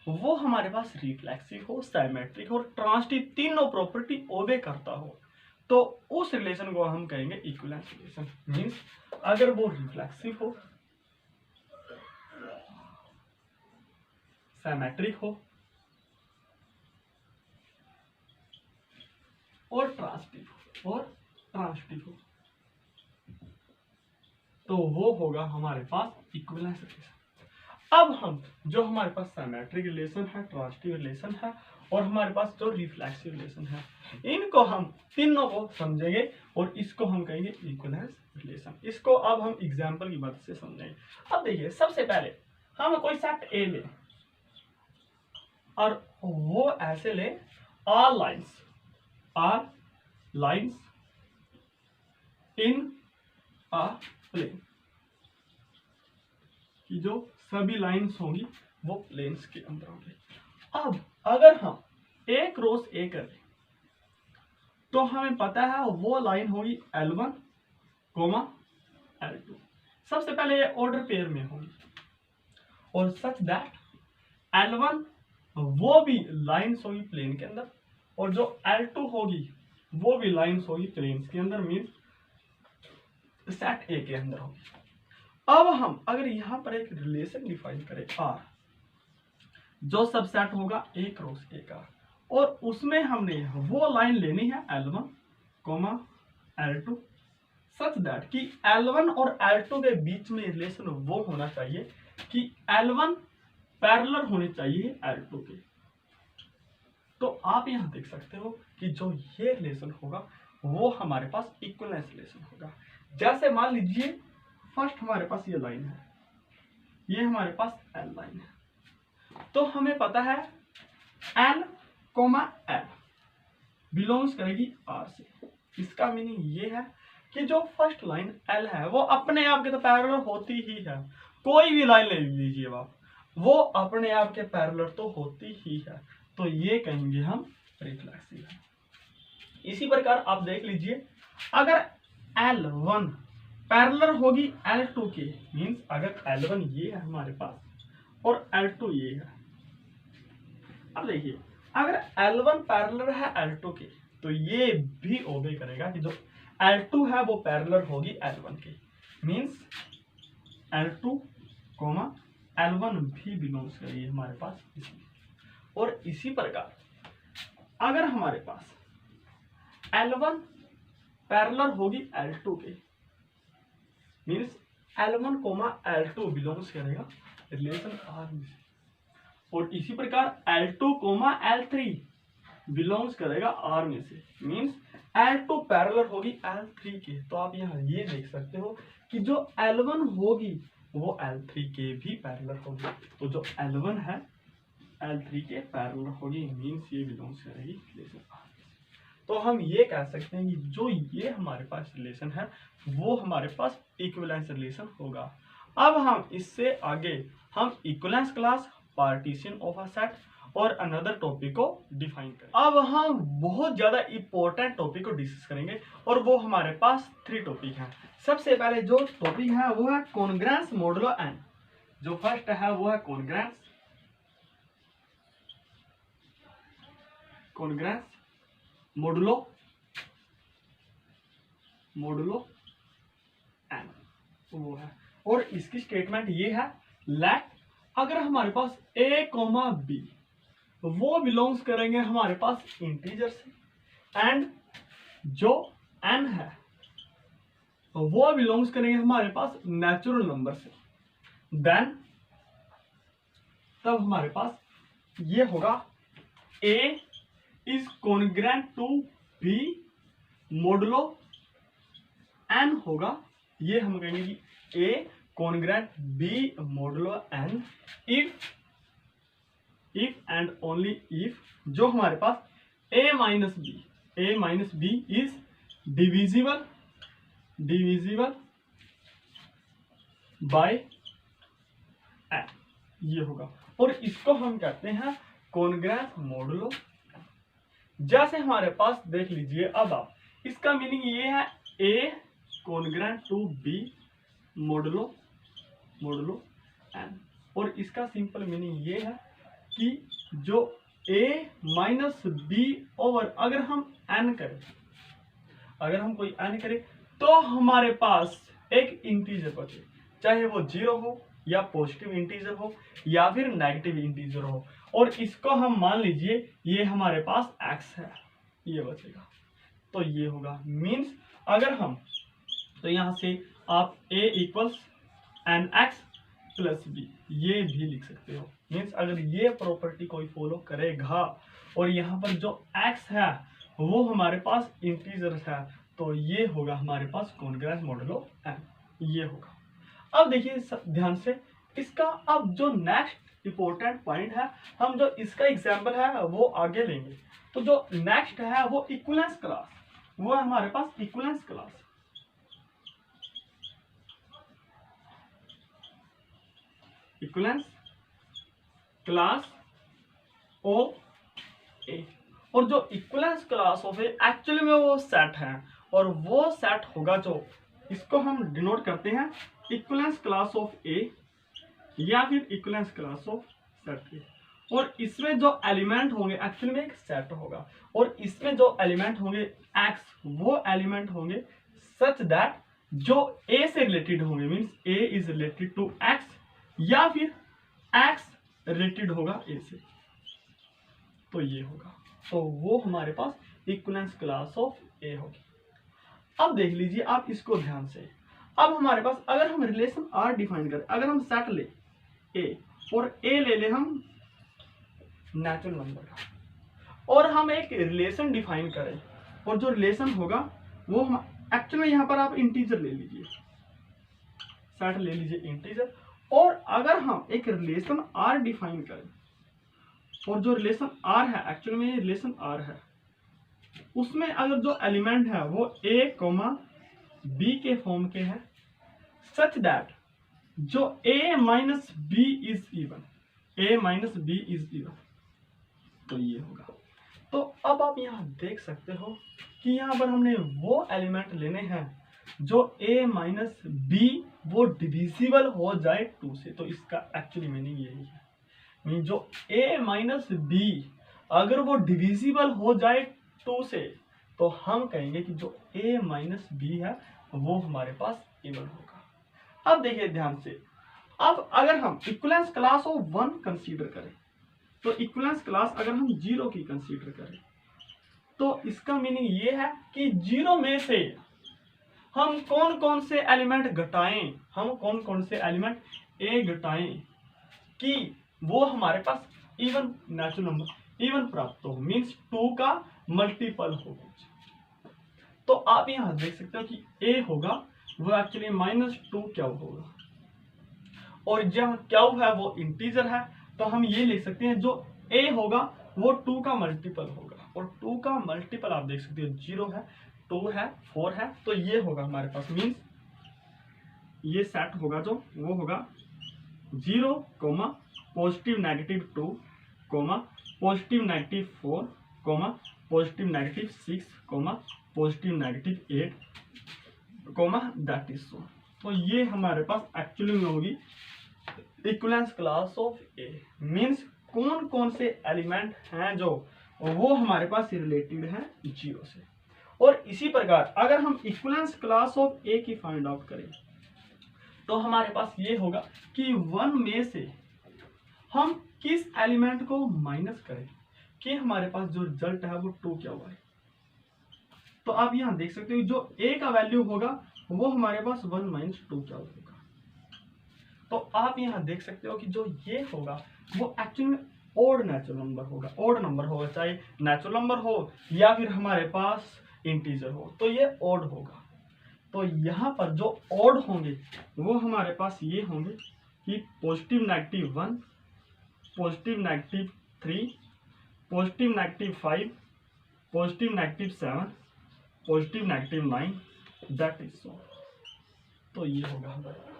वो हमारे पास रिफ्लेक्सिव हो, साइमेट्रिक हो, ट्रांसिटिव, तीनों प्रॉपर्टी ओबे करता हो, तो उस रिलेशन को हम कहेंगे इक्विवेलेंस रिलेशन। मींस अगर वो रिफ्लेक्सिव हो, साइमेट्रिक हो और ट्रांसिटिव हो, तो वो होगा हमारे पास इक्विवेलेंस रिलेशन। अब हम जो हमारे पास साइमेट्रिक रिलेशन है, ट्रांसिटिव रिलेशन है और हमारे पास जो रिफ्लेक्सिव रिलेशन है, इनको हम तीनों को समझेंगे और इसको हम कहेंगे इक्विवेलेंस रिलेशन। इसको अब हम एग्जांपल की मदद से समझेंगे। अब देखिए, सबसे पहले हम कोई सेट ए ले और वो ऐसे ले are lines in a plane, कि जो सभी लाइंस होंगी वो प्लेन्स के अंदर होंगी। अब अगर हम ए क्रॉस ए करें तो हमें पता है वो लाइन होगी L1, L2। सबसे पहले ये ऑर्डर पेयर में होगी और सच दैट L1 वो भी लाइंस होगी प्लेन के अंदर और जो L2 होगी वो भी लाइंस होगी प्लेन्स के अंदर, मीन्स सेट ए के अंदर होगी। अब हम अगर यहाँ पर एक रिलेशन डिफाइन करें R, जो सबसेट होगा ए क्रॉस ए का, और उसमें हमने वो लाइन लेनी है L1, L2, सच दैट कि L1 और L2 के बीच में रिलेशन वो होना चाहिए कि L1 पैरेलल होने चाहिए L2 के। तो आप यहाँ देख सकते हो कि जो ये रिलेशन होगा वो हमारे पास इक्विवेलेंस रिलेशन होगा। जैसे मान लीजिए फर्स्ट हमारे पास ये लाइन है, ये हमारे पास L लाइन है, तो हमें पता है L, L बिलोंग्स करेगी R से। इसका मीनिंग ये है कि जो फर्स्ट लाइन L है वो अपने आप के तो पैरेलल होती ही है, कोई भी लाइन ले लीजिए आप, वो अपने आप के पैरेलल तो होती ही है, तो ये कहेंगे हम रिफ्लेक्सिव है। इसी प्रकार आप देख लीजिए, अगर L1 पैरेलल होगी L2 के, मींस अगर L1 ये है हमारे पास और L2 ये है, अब देखिए अगर L1 पैरेलल है L2 के, तो ये भी ओबे करेगा कि जो L2 है वो पैरेलल होगी L1 के, मींस L2, L1 भी बिलोंग्स करेगी हमारे पास इसमें। और इसी प्रकार अगर हमारे पास L1 पैरेलल होगी L2 के, मींस L1, L2 बिलोंग्स करेगा रिलेशन R में से। और इसी प्रकार L2, L3 बिलोंग्स करेगा R में से, मींस L2 पैरेलल होगी L3 के। तो आप यहाँ ये देख सकते हो कि जो L1 होगी वो L3 के भी पैरेलल होगी, तो जो L1 है L3 के पैरेलल होगी, मींस ये बिलोंग्स करेगी रिलेशन R में से। तो हम ये कह सकते हैं कि जो ये हमारे पास रिलेशन है वो हमारे पास इक्विवेलेंस रिलेशन होगा। अब हम इससे आगे हम equivalence class, partition of a set और अनदर टॉपिक को डिफाइन करें। अब हम बहुत ज्यादा इंपॉर्टेंट टॉपिक को डिस्कस करेंगे और वो हमारे पास 3 टॉपिक हैं। सबसे पहले जो टॉपिक है वो है कॉन्ग्रुएंस मॉडुलो एन। जो फर्स्ट है वो है कॉन्ग्रुएंस मॉडुलो एन वो है। और इसकी स्टेटमेंट ये है, लेट अगर हमारे पास a, b वो बिलोंग्स करेंगे हमारे पास इंटीजर से, एंड जो n है वो बिलोंग्स करेंगे हमारे पास नेचुरल नंबर से, देन तब हमारे पास ये होगा a is congruent to b modulo n होगा। ये हम कहेंगे कि a congruent b modulo n if and only if जो हमारे पास a minus b is divisible by n, ये होगा। और इसको हम कहते हैं कॉन्ग्रुएंस मॉडुलो। जैसे हमारे पास देख लीजिए, अब आप इसका मीनिंग ये है a congruent to b modulo n, और इसका सिंपल मीनिंग ये है कि जो a माइनस b ओवर अगर हम n करें, अगर हम कोई n करें तो हमारे पास एक इंटीजर बचे, चाहे वो 0 हो या पॉजिटिव इंटीजर हो या फिर नेगेटिव इंटीजर हो, और इसको हम मान लीजिए ये हमारे पास x है, ये बचेगा। तो ये होगा मीन्स अगर हम, तो यहां से आप a equals nx plus b ये भी लिख सकते हो। मीन्स अगर ये प्रॉपर्टी कोई फॉलो करेगा और यहाँ पर जो x है वो हमारे पास इंटीजर है, तो ये होगा हमारे पास कॉन्ग्रुएंस मॉडुलो n, ये होगा। अब देखिए ध्यान से इसका, अब जो नेक्स्ट इंपॉर्टेंट पॉइंट है, हम जो इसका एग्जाम्पल है वो आगे लेंगे। तो जो नेक्स्ट है वो इक्विवेलेंस क्लास, वो है हमारे पास इक्विवेलेंस क्लास ऑफ ए। और जो equivalence class of A actually में वो सेट है, और वो सेट होगा जो, इसको हम डिनोट करते हैं इक्विवेलेंस क्लास ऑफ ए या फिर इक्विवेलेंस क्लास ऑफ सेट ए। और इसमें जो एलिमेंट होंगे एक्चुअली में एक सेट होगा, और इसमें जो एलिमेंट होंगे x, वो एलिमेंट होंगे सच दैट जो a से रिलेटेड होंगे, means a is related to x या फिर x रिलेटेड होगा a से, तो ये होगा। तो वो हमारे पास इक्विवेलेंस क्लास ऑफ a होगी। अब देख लीजिए आप इसको ध्यान से, अब हमारे पास अगर हम रिलेशन R डिफाइन करें, अगर हम सेट ले a और a ले ले हम नेचुरल नंबर का, और हम एक रिलेशन डिफाइन करें, और जो रिलेशन होगा वो हम एक्चुअली यहाँ पर आप इंटीजर ले लीजिए, सेट ले लीजिए इंटीजर, और अगर हम एक रिलेशन R डिफाइन करें, और जो रिलेशन R है एक्चुअली में रिलेशन R है, उसमें अगर जो एलिमेंट है वो a, b के फॉर्म के हैं, सच दैट जो a minus B is even, a minus B is even, तो ये होगा। तो अब आप यहाँ देख सकते हो कि यहाँ पर हमने वो एलिमेंट लेने हैं जो a माइनस बी वो डिविजिबल हो जाए 2 से। तो इसका एक्चुअली मीनिंग यही है, मीन जो a माइनस बी अगर वो डिविजिबल हो जाए 2 से तो हम कहेंगे कि जो a माइनस बी है वो हमारे पास इवन होगा। अब देखिए ध्यान से, अब अगर हम इक्विवेलेंस क्लास ऑफ 1 कंसीडर करें, तो इक्विवेलेंस क्लास अगर हम 0 की कंसीडर करें तो इसका मीनिंग ये है कि 0 में से हम कौन कौन से एलिमेंट घटाएं, हम कौन कौन से एलिमेंट a घटाएं कि वो हमारे पास इवन नेचुरल नंबर इवन प्राप्त हो, मीन्स 2 का मल्टीपल हो कुछ। तो आप यहां देख सकते हो कि a होगा वो एक्चुअली -2 क्यू होगा, और जब क्यू है वो इंटीजर है तो हम ये लिख सकते हैं जो a होगा वो 2 का मल्टीपल होगा, और 2 का मल्टीपल आप देख सकते हो 0 है, 2 है, 4 है, तो ये होगा हमारे पास, मीन्स ये सेट होगा जो वो होगा 0, positive negative 2, positive negative 4, positive negative 6, positive negative 8, that is so. तो ये हमारे पास एक्चुअली में होगी equivalence class of A, means कौन कौन से एलिमेंट हैं जो वो हमारे पास रिलेटेड हैं 0 से। और इसी प्रकार अगर हम इक्विवेलेंस क्लास ऑफ ए की फाइंड आउट करें तो हमारे पास ये होगा कि 1 में से हम किस एलिमेंट को माइनस करें कि हमारे पास जो रिजल्ट है वो 2 क्या हुआ है। तो आप यहां देख सकते हो जो a का वैल्यू होगा वो हमारे पास 1 माइनस 2 क्या होगा। तो आप यहां देख सकते हो कि जो ये होगा वो एक्चुअली में ओड नेचुरल नंबर होगा, ओड नंबर होगा, चाहे नेचुरल नंबर हो या फिर हमारे पास इंटीजर हो, तो ये ओड होगा। तो यहाँ पर जो ओड होंगे वो हमारे पास ये होंगे कि positive negative 1, positive negative 3, positive negative 5, positive negative 7, positive negative 9, that is so. तो ये होगा हमारे पास।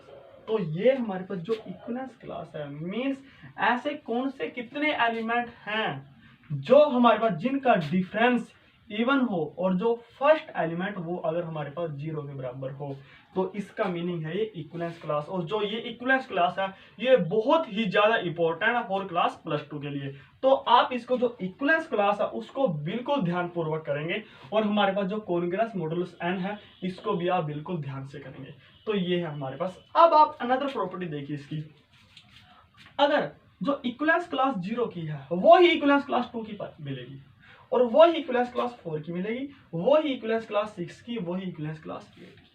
तो ये हमारे पास जो इक्विवेलेंस क्लास है, मींस ऐसे कौन से कितने एलिमेंट हैं जो हमारे पास जिनका डिफरेंस इवन हो और जो फर्स्ट एलिमेंट वो अगर हमारे पास 0 के बराबर हो, तो इसका मीनिंग है ये इक्विवेलेंस क्लास। और जो ये इक्विवेलेंस क्लास है ये बहुत ही ज्यादा इंपॉर्टेंट है फॉर क्लास +2 के लिए। तो आप इसको जो इक्विवेलेंस क्लास है उसको बिल्कुल ध्यान पूर्वक करेंगे, और हमारे पास जो कॉन्ग्रेस मॉडुलस n है इसको भी आप बिल्कुल ध्यान से करेंगे। तो ये है हमारे पास। अब आप अनदर प्रॉपर्टी देखिए इसकी, अगर जो इक्विवेलेंस क्लास 0 की है वो ही इक्विवेलेंस क्लास 2 की मिलेगी, और वो ही इक्विवेलेंस क्लास 4 की मिलेगी, वो ही इक्विवेलेंस क्लास 6 की, वो ही इक्विवेलेंस क्लास 8 की।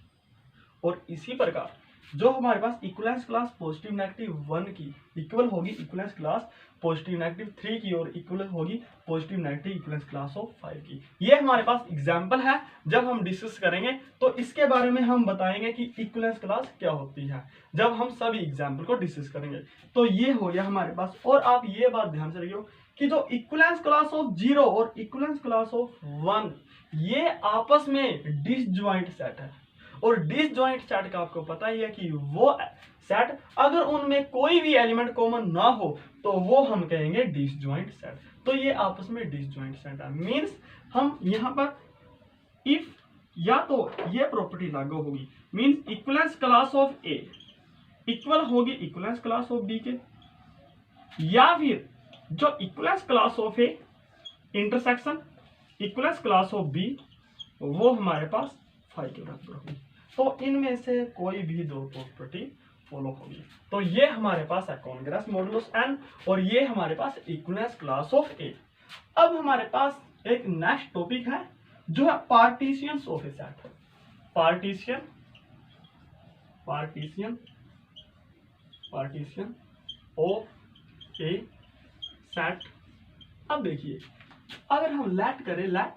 और इसी प्रकार जो हमारे पास इक्विवेलेंस क्लास पॉजिटिव नेगेटिव 1 की इक्वल होगी इक्विवेलेंस क्लास पॉजिटिव नेगेटिव 3 की, और इक्वल होगी positive negative equivalence class of 5 की। ये हमारे पास एग्जांपल है, जब हम डिस्कस करेंगे तो इसके बारे में हम बताएंगे कि इक्विवेलेंस क्लास क्या होती है जब हम सभी एग्जाम्पल को डिस्कस करेंगे। तो ये हो गया हमारे पास। और आप ये बात ध्यान से रखियो कि जो इक्विवेलेंस क्लास ऑफ 0 और इक्विवेलेंस क्लास ऑफ 1 ये आपस में डिसजॉइंट सेट है, और डिसजॉइंट सेट का आपको पता ही है कि वो सेट अगर उनमें कोई भी एलिमेंट कॉमन ना हो तो वो हम कहेंगे डिसजॉइंट सेट। तो ये आपस में डिसजॉइंट सेट है, मींस हम यहाँ पर इफ या तो ये प्रॉपर्टी लागू होगी, means equivalence class of A equal होगी इक्विवेलेंस क्लास ऑफ बी के, या फिर जो equivalence class of A intersection equivalence class of B वो हमारे पास 5 के बराबर होगी। तो इनमें से कोई भी 2 प्रॉपर्टी फॉलो होगी। तो ये हमारे पास है कॉन्ग्रेस मॉडुलस n, और ये हमारे पास इक्विवेलेंस क्लास ऑफ ए। अब हमारे पास एक नेक्स्ट टॉपिक है जो है partitions of a set. Partition of a set. अब देखिए अगर हम लेट करें let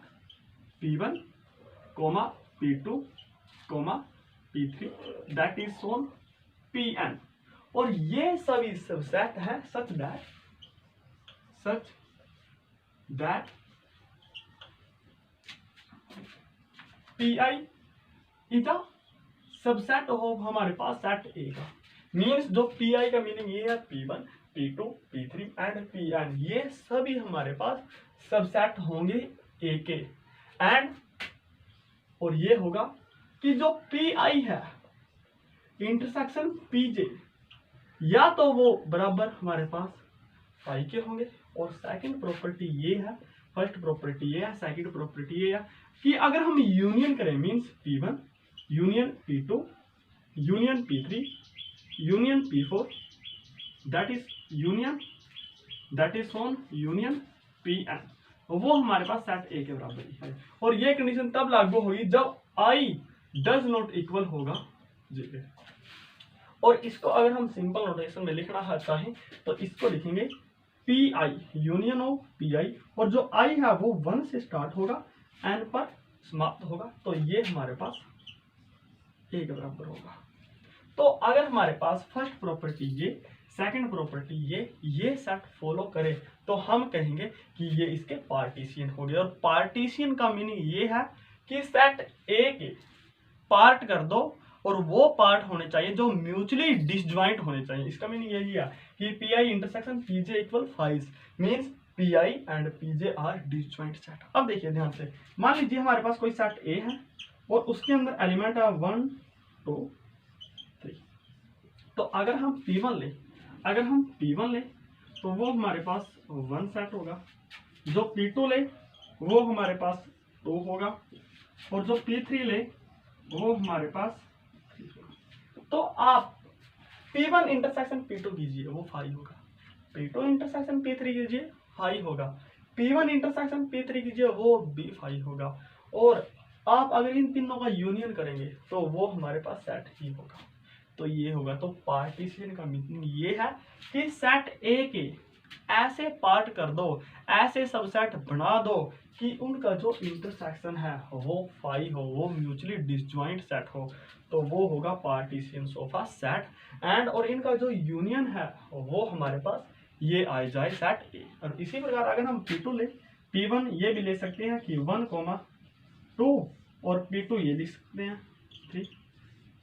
P1, P2, P3 that is so on Pn, और ये सभी सबसेट है such that Pi is a subset of हमारे पास सेट ए का, मीन्स जो पी आई का मीनिंग ये है P1, P2, P3 and Pn, ये सभी हमारे पास सबसेट होंगे ए के। एंड और ये होगा कि जो पी आई है इंटरसेक्शन पीजे, या तो वो बराबर हमारे पास फाई के होंगे, और सेकंड प्रॉपर्टी ये है, फर्स्ट प्रॉपर्टी ये है, सेकंड प्रॉपर्टी ये है कि अगर हम यूनियन करें means P1 union P2 union P3 union P4 that is on union Pn, वो हमारे पास सेट ए के बराबर है। और ये कंडीशन तब लागू होगी जब आई डज नॉट इक्वल होगा जे के। और इसको अगर हम सिंपल नोटेशन में लिखना चाहें तो इसको लिखेंगे P I union of P I, और जो आई है वो 1 से स्टार्ट होगा एन पर समाप्त होगा, तो ये हमारे पास ए के बराबर होगा। तो अगर हमारे पास फर्स्ट प्रॉपर्टी ये, सेकंड प्रॉपर्टी ये सेट फॉलो करे तो हम कहेंगे कि ये इसके पार्टीशियन हो गए। और पार्टीशियन का मीनिंग ये है कि सेट ए के पार्ट कर दो और वो पार्ट होने चाहिए जो म्यूचुअली डिसजॉइंट होने चाहिए। इसका मीनिंग यही है कि P I intersection PJ equal 5 means P I and PJ are disjoint set. अब देखिए ध्यान से, मान लीजिए हमारे पास कोई सेट ए है और उसके अंदर एलिमेंट है 1 2 3। तो अगर हम P1 ले तो वो हमारे पास 1 सेट होगा, जो P2 ले वो हमारे पास 2 होगा, और जो P3 ले वो हमारे पास 3 होगा। तो आप P1 इंटरसेक्शन P2 कीजिए वो 5 होगा, P2 इंटरसेक्शन P3 कीजिए 5 होगा, P1 इंटरसेक्शन P3 कीजिए वो भी 5 होगा। और आप अगर इन तीनों का यूनियन करेंगे तो वो हमारे पास सेट ही होगा। तो ये होगा। तो पार्टीशन का मीनिंग ये है कि सेट ए के ऐसे पार्ट कर दो, ऐसे सबसेट बना दो कि उनका जो इंटरसेक्शन है वो 5 हो, वो म्यूचुअली डिसजॉइंट सेट हो, तो वो होगा partition of a set. And और इनका जो यूनियन है वो हमारे पास ये आ जाए सेट ए। और इसी प्रकार अगर हम P2 ले, P1 ये भी ले सकते हैं कि 1 2, और P2 ये लिख सकते हैं 3।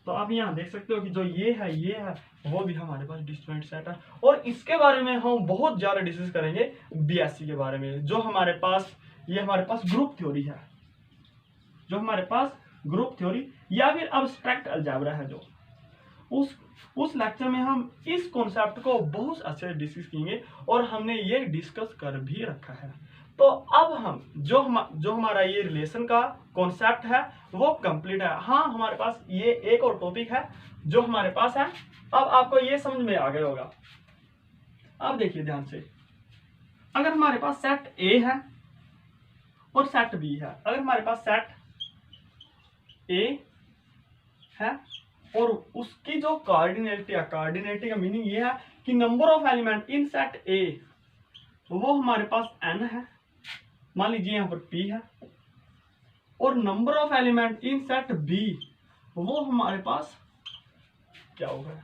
तो आप यहाँ देख सकते हो कि जो ये है वो भी हमारे पास डिसजॉइंट सेट है। और इसके बारे में हम बहुत ज्यादा डिस्कस करेंगे बीएससी के बारे में, जो हमारे पास ग्रुप थ्योरी है, जो हमारे पास ग्रुप थ्योरी या फिर अब्स्ट्रैक्ट अलजेब्रा है, जो उस लेक्चर में हम इस कॉन्सेप्ट को बहुत अच्छे से डिस्कस करेंगे और हमने ये डिस्कस कर भी रखा है। तो अब हम जो हमारा ये रिलेशन का कॉन्सेप्ट है वो कंप्लीट है। हाँ, हमारे पास ये एक और टॉपिक है जो हमारे पास है। अब आपको ये समझ में आ गया होगा। अब देखिए ध्यान से, अगर हमारे पास सेट ए है और सेट बी है, अगर हमारे पास सेट ए है और उसकी जो कार्डिनेलिटी का मीनिंग ये है कि number of element in set ए वो हमारे पास n है, मान लीजिए यहाँ पर p है, और number of element in set b वो हमारे पास क्या होगा।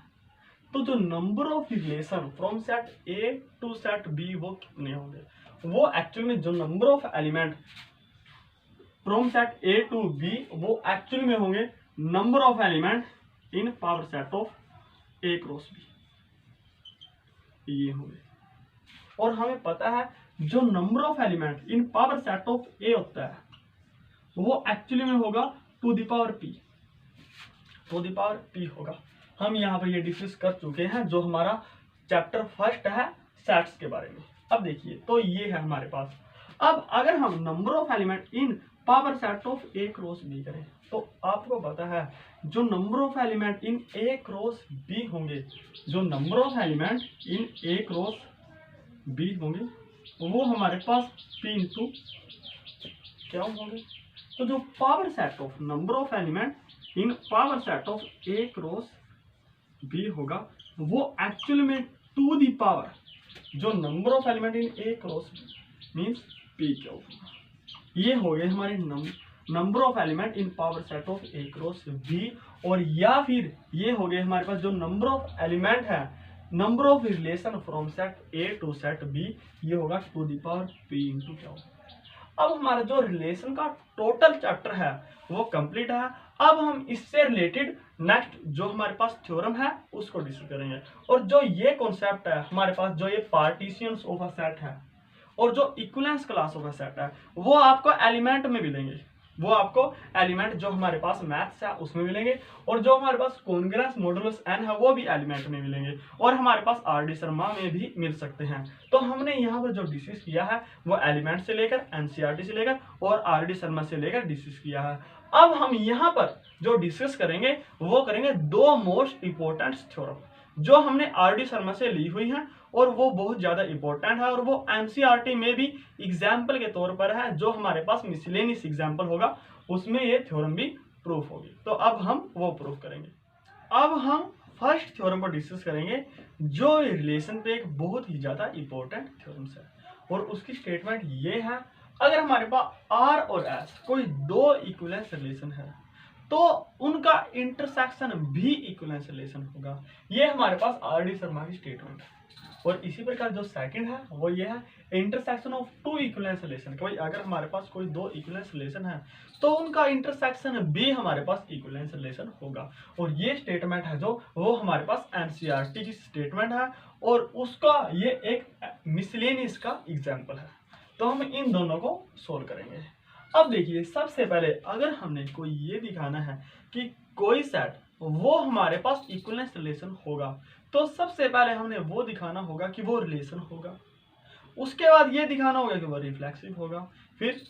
तो जो number of relation from set a to set b वो कितने होंगे, वो एक्चुअल में जो number of element from set a to b वो एक्चुअल में होंगे number of element in power set of a cross b, ये होंगे। और हमें पता है जो number of element in power set of ए होता है वो एक्चुअली में होगा टू द पावर p होगा। हम यहाँ पर ये डिस्कस कर चुके हैं जो हमारा चैप्टर फर्स्ट है सेट्स के बारे में। अब देखिए, तो ये है हमारे पास। अब अगर हम number of element in power set of A cross B करें तो आपको पता है जो number of element in A cross B होंगे, जो number of element in A cross B होंगे वो हमारे पास p इंटू क्या होंगे। तो जो power set of number of element in power set of A cross B होगा वो एक्चुअल में टू दी पावर जो number of element in A cross B means p क्या होगा। ये हो गए हमारे number of element in power set of A cross B, और या फिर ये हो गए हमारे पास जो नंबर ऑफ एलिमेंट है number of relation from set A to set B, ये होगा to the power p into क्या होगा। अब हमारा जो रिलेशन का टोटल चैप्टर है वो कंप्लीट है। अब हम इससे रिलेटेड नेक्स्ट जो हमारे पास थ्योरम है उसको डिस्कस करेंगे। और जो ये कॉन्सेप्ट है हमारे पास, जो ये पार्टीशियंस ऑफ अ सेट है और जो equivalence class of a set है, वो आपको एलिमेंट में मिलेंगे। वो आपको एलिमेंट जो हमारे पास मैथ्स है उसमें मिलेंगे, और जो हमारे पास कॉन्ग्रेंस मॉडुलस n है वो भी एलिमेंट में मिलेंगे, और हमारे पास आर डी शर्मा में भी मिल सकते हैं। तो हमने यहाँ पर जो डिस्कस किया है वो एलिमेंट से लेकर, एनसीईआरटी से लेकर और आर डी शर्मा से लेकर डिस्कस किया है। अब हम यहाँ पर जो डिस्कस करेंगे वो करेंगे दो मोस्ट इंपॉर्टेंट थ्योरम जो हमने आर डी शर्मा से ली हुई हैं, और वो बहुत ज्यादा इंपॉर्टेंट है, और वो एनसीईआरटी में भी एग्जाम्पल के तौर पर है। जो हमारे पास मिसलेनियस एग्जाम्पल होगा उसमें ये थ्योरम भी प्रूफ होगी। तो अब हम वो प्रूफ करेंगे। अब हम फर्स्ट थ्योरम पर डिस्कस करेंगे जो रिलेशन पे एक बहुत ही ज्यादा इंपॉर्टेंट थ्योरम्स है, और उसकी स्टेटमेंट ये है, अगर हमारे पास आर और एस कोई दो इक्विवेलेंस रिलेशन है तो उनका इंटरसेक्शन भी इक्विवेलेंस रिलेशन होगा। ये हमारे पास आर डी शर्मा की स्टेटमेंट है। और इसी प्रकार जो सेकंड है वो ये है, intersection of two equivalence relation. भाई अगर हमारे पास कोई दो इक्विवेलेंस रिलेशन है तो उनका इंटरसेक्शन भी हमारे पास इक्विवेलेंस रिलेशन होगा। और ये स्टेटमेंट है जो वो हमारे पास एनसीईआरटी की स्टेटमेंट है, और उसका ये एक मिसलेनियस का एग्जाम्पल है। तो हम इन दोनों को सोल्व करेंगे। अब देखिए, सबसे पहले अगर हमने कोई ये दिखाना है कि कोई सेट वो हमारे पास इक्विवेलेंस रिलेशन होगा, तो सबसे पहले हमने वो दिखाना होगा कि वो रिलेशन होगा। उसके बाद ये दिखाना होगा कि वो रिफ्लेक्सिव होगा, फिर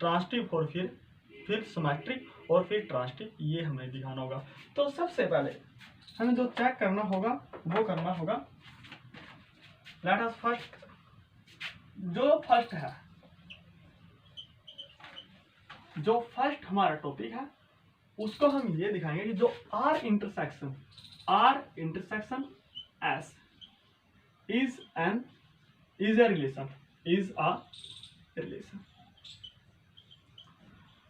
ट्रांसटिव, और फिर सिमेट्रिक, और फिर ट्रांसटिव, ये हमें दिखाना होगा। तो सबसे पहले हमें जो चेक करना होगा वो करना होगा, लेट अस फर्स्ट, जो फर्स्ट हमारा टॉपिक है उसको हम ये दिखाएंगे कि जो R intersection S is a relation.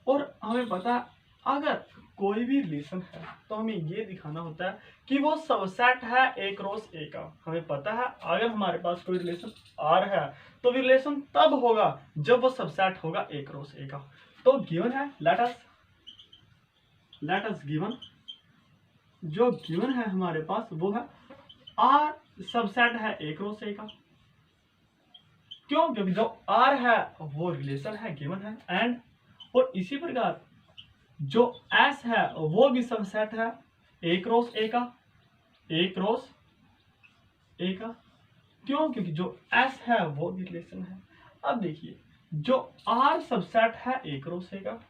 और हमें पता है अगर कोई भी रिलेशन है तो हमें ये दिखाना होता है कि वो सबसेट है ए क्रॉस ए का। हमें पता है अगर हमारे पास कोई रिलेशन आर है तो रिलेशन तब होगा जब वो सबसेट होगा ए क्रॉस ए का। तो गिवन है, लेट अस गिवन, जो गिवन है हमारे पास वो है आर सबसेट है ए क्रॉस ए का। क्यों? क्योंकि जो आर है वो रिलेशन है, गिवन है, एंड और इसी प्रकार जो एस है वो भी सबसेट है ए क्रॉस ए का, क्यों? क्योंकि जो एस है वो भी रिलेशन है। अब देखिए, जो आर सबसेट है ए क्रॉस ए का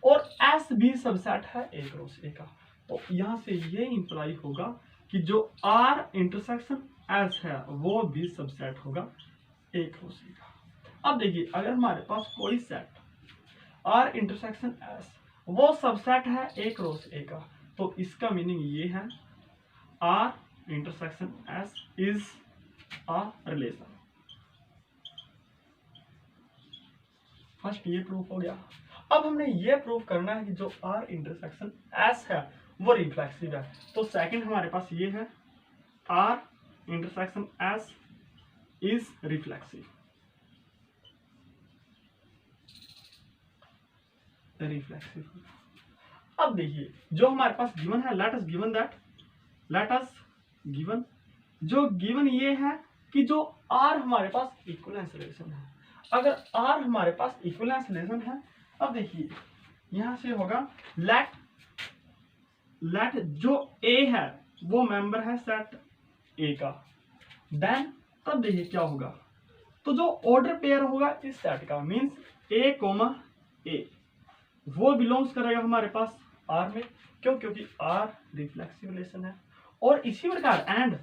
और एस भी सबसेट है ए क्रॉस ए का, तो यहां से ये इंप्लाई होगा कि जो आर इंटरसेक्शन एस है वो भी सबसेट होगा ए क्रॉस ए का। अब देखिए, अगर हमारे पास कोई सेट आर इंटरसेक्शन एस वो सबसेट है ए क्रॉस ए का, तो इसका मीनिंग ये है R intersection S is a relation. First ये प्रूफ हो गया। अब हमने ये प्रूफ करना है कि जो आर इंटरसेक्शन एस है वो रिफ्लेक्सिव है। तो सेकंड हमारे पास ये है, R intersection S is reflexive. अब देखिए, जो हमारे पास गिवन है, लेट अस गिवन, जो गिवन ये है कि जो आर हमारे पास इक्विवेलेंस रिलेशन है। अगर आर हमारे पास इक्विवेलेंस रिलेशन है, अब देखिए यहां से होगा लेट जो ए है वो मेंबर है सेट ए का, देन तब देखिए क्या होगा, तो जो ऑर्डर पेयर होगा इस सेट का मींस ए कोमा ए वो बिलोंग्स करेगा हमारे पास आर में। क्यों? क्योंकि आर रिफ्लेक्सिव रिलेशन है। और इसी प्रकार एंड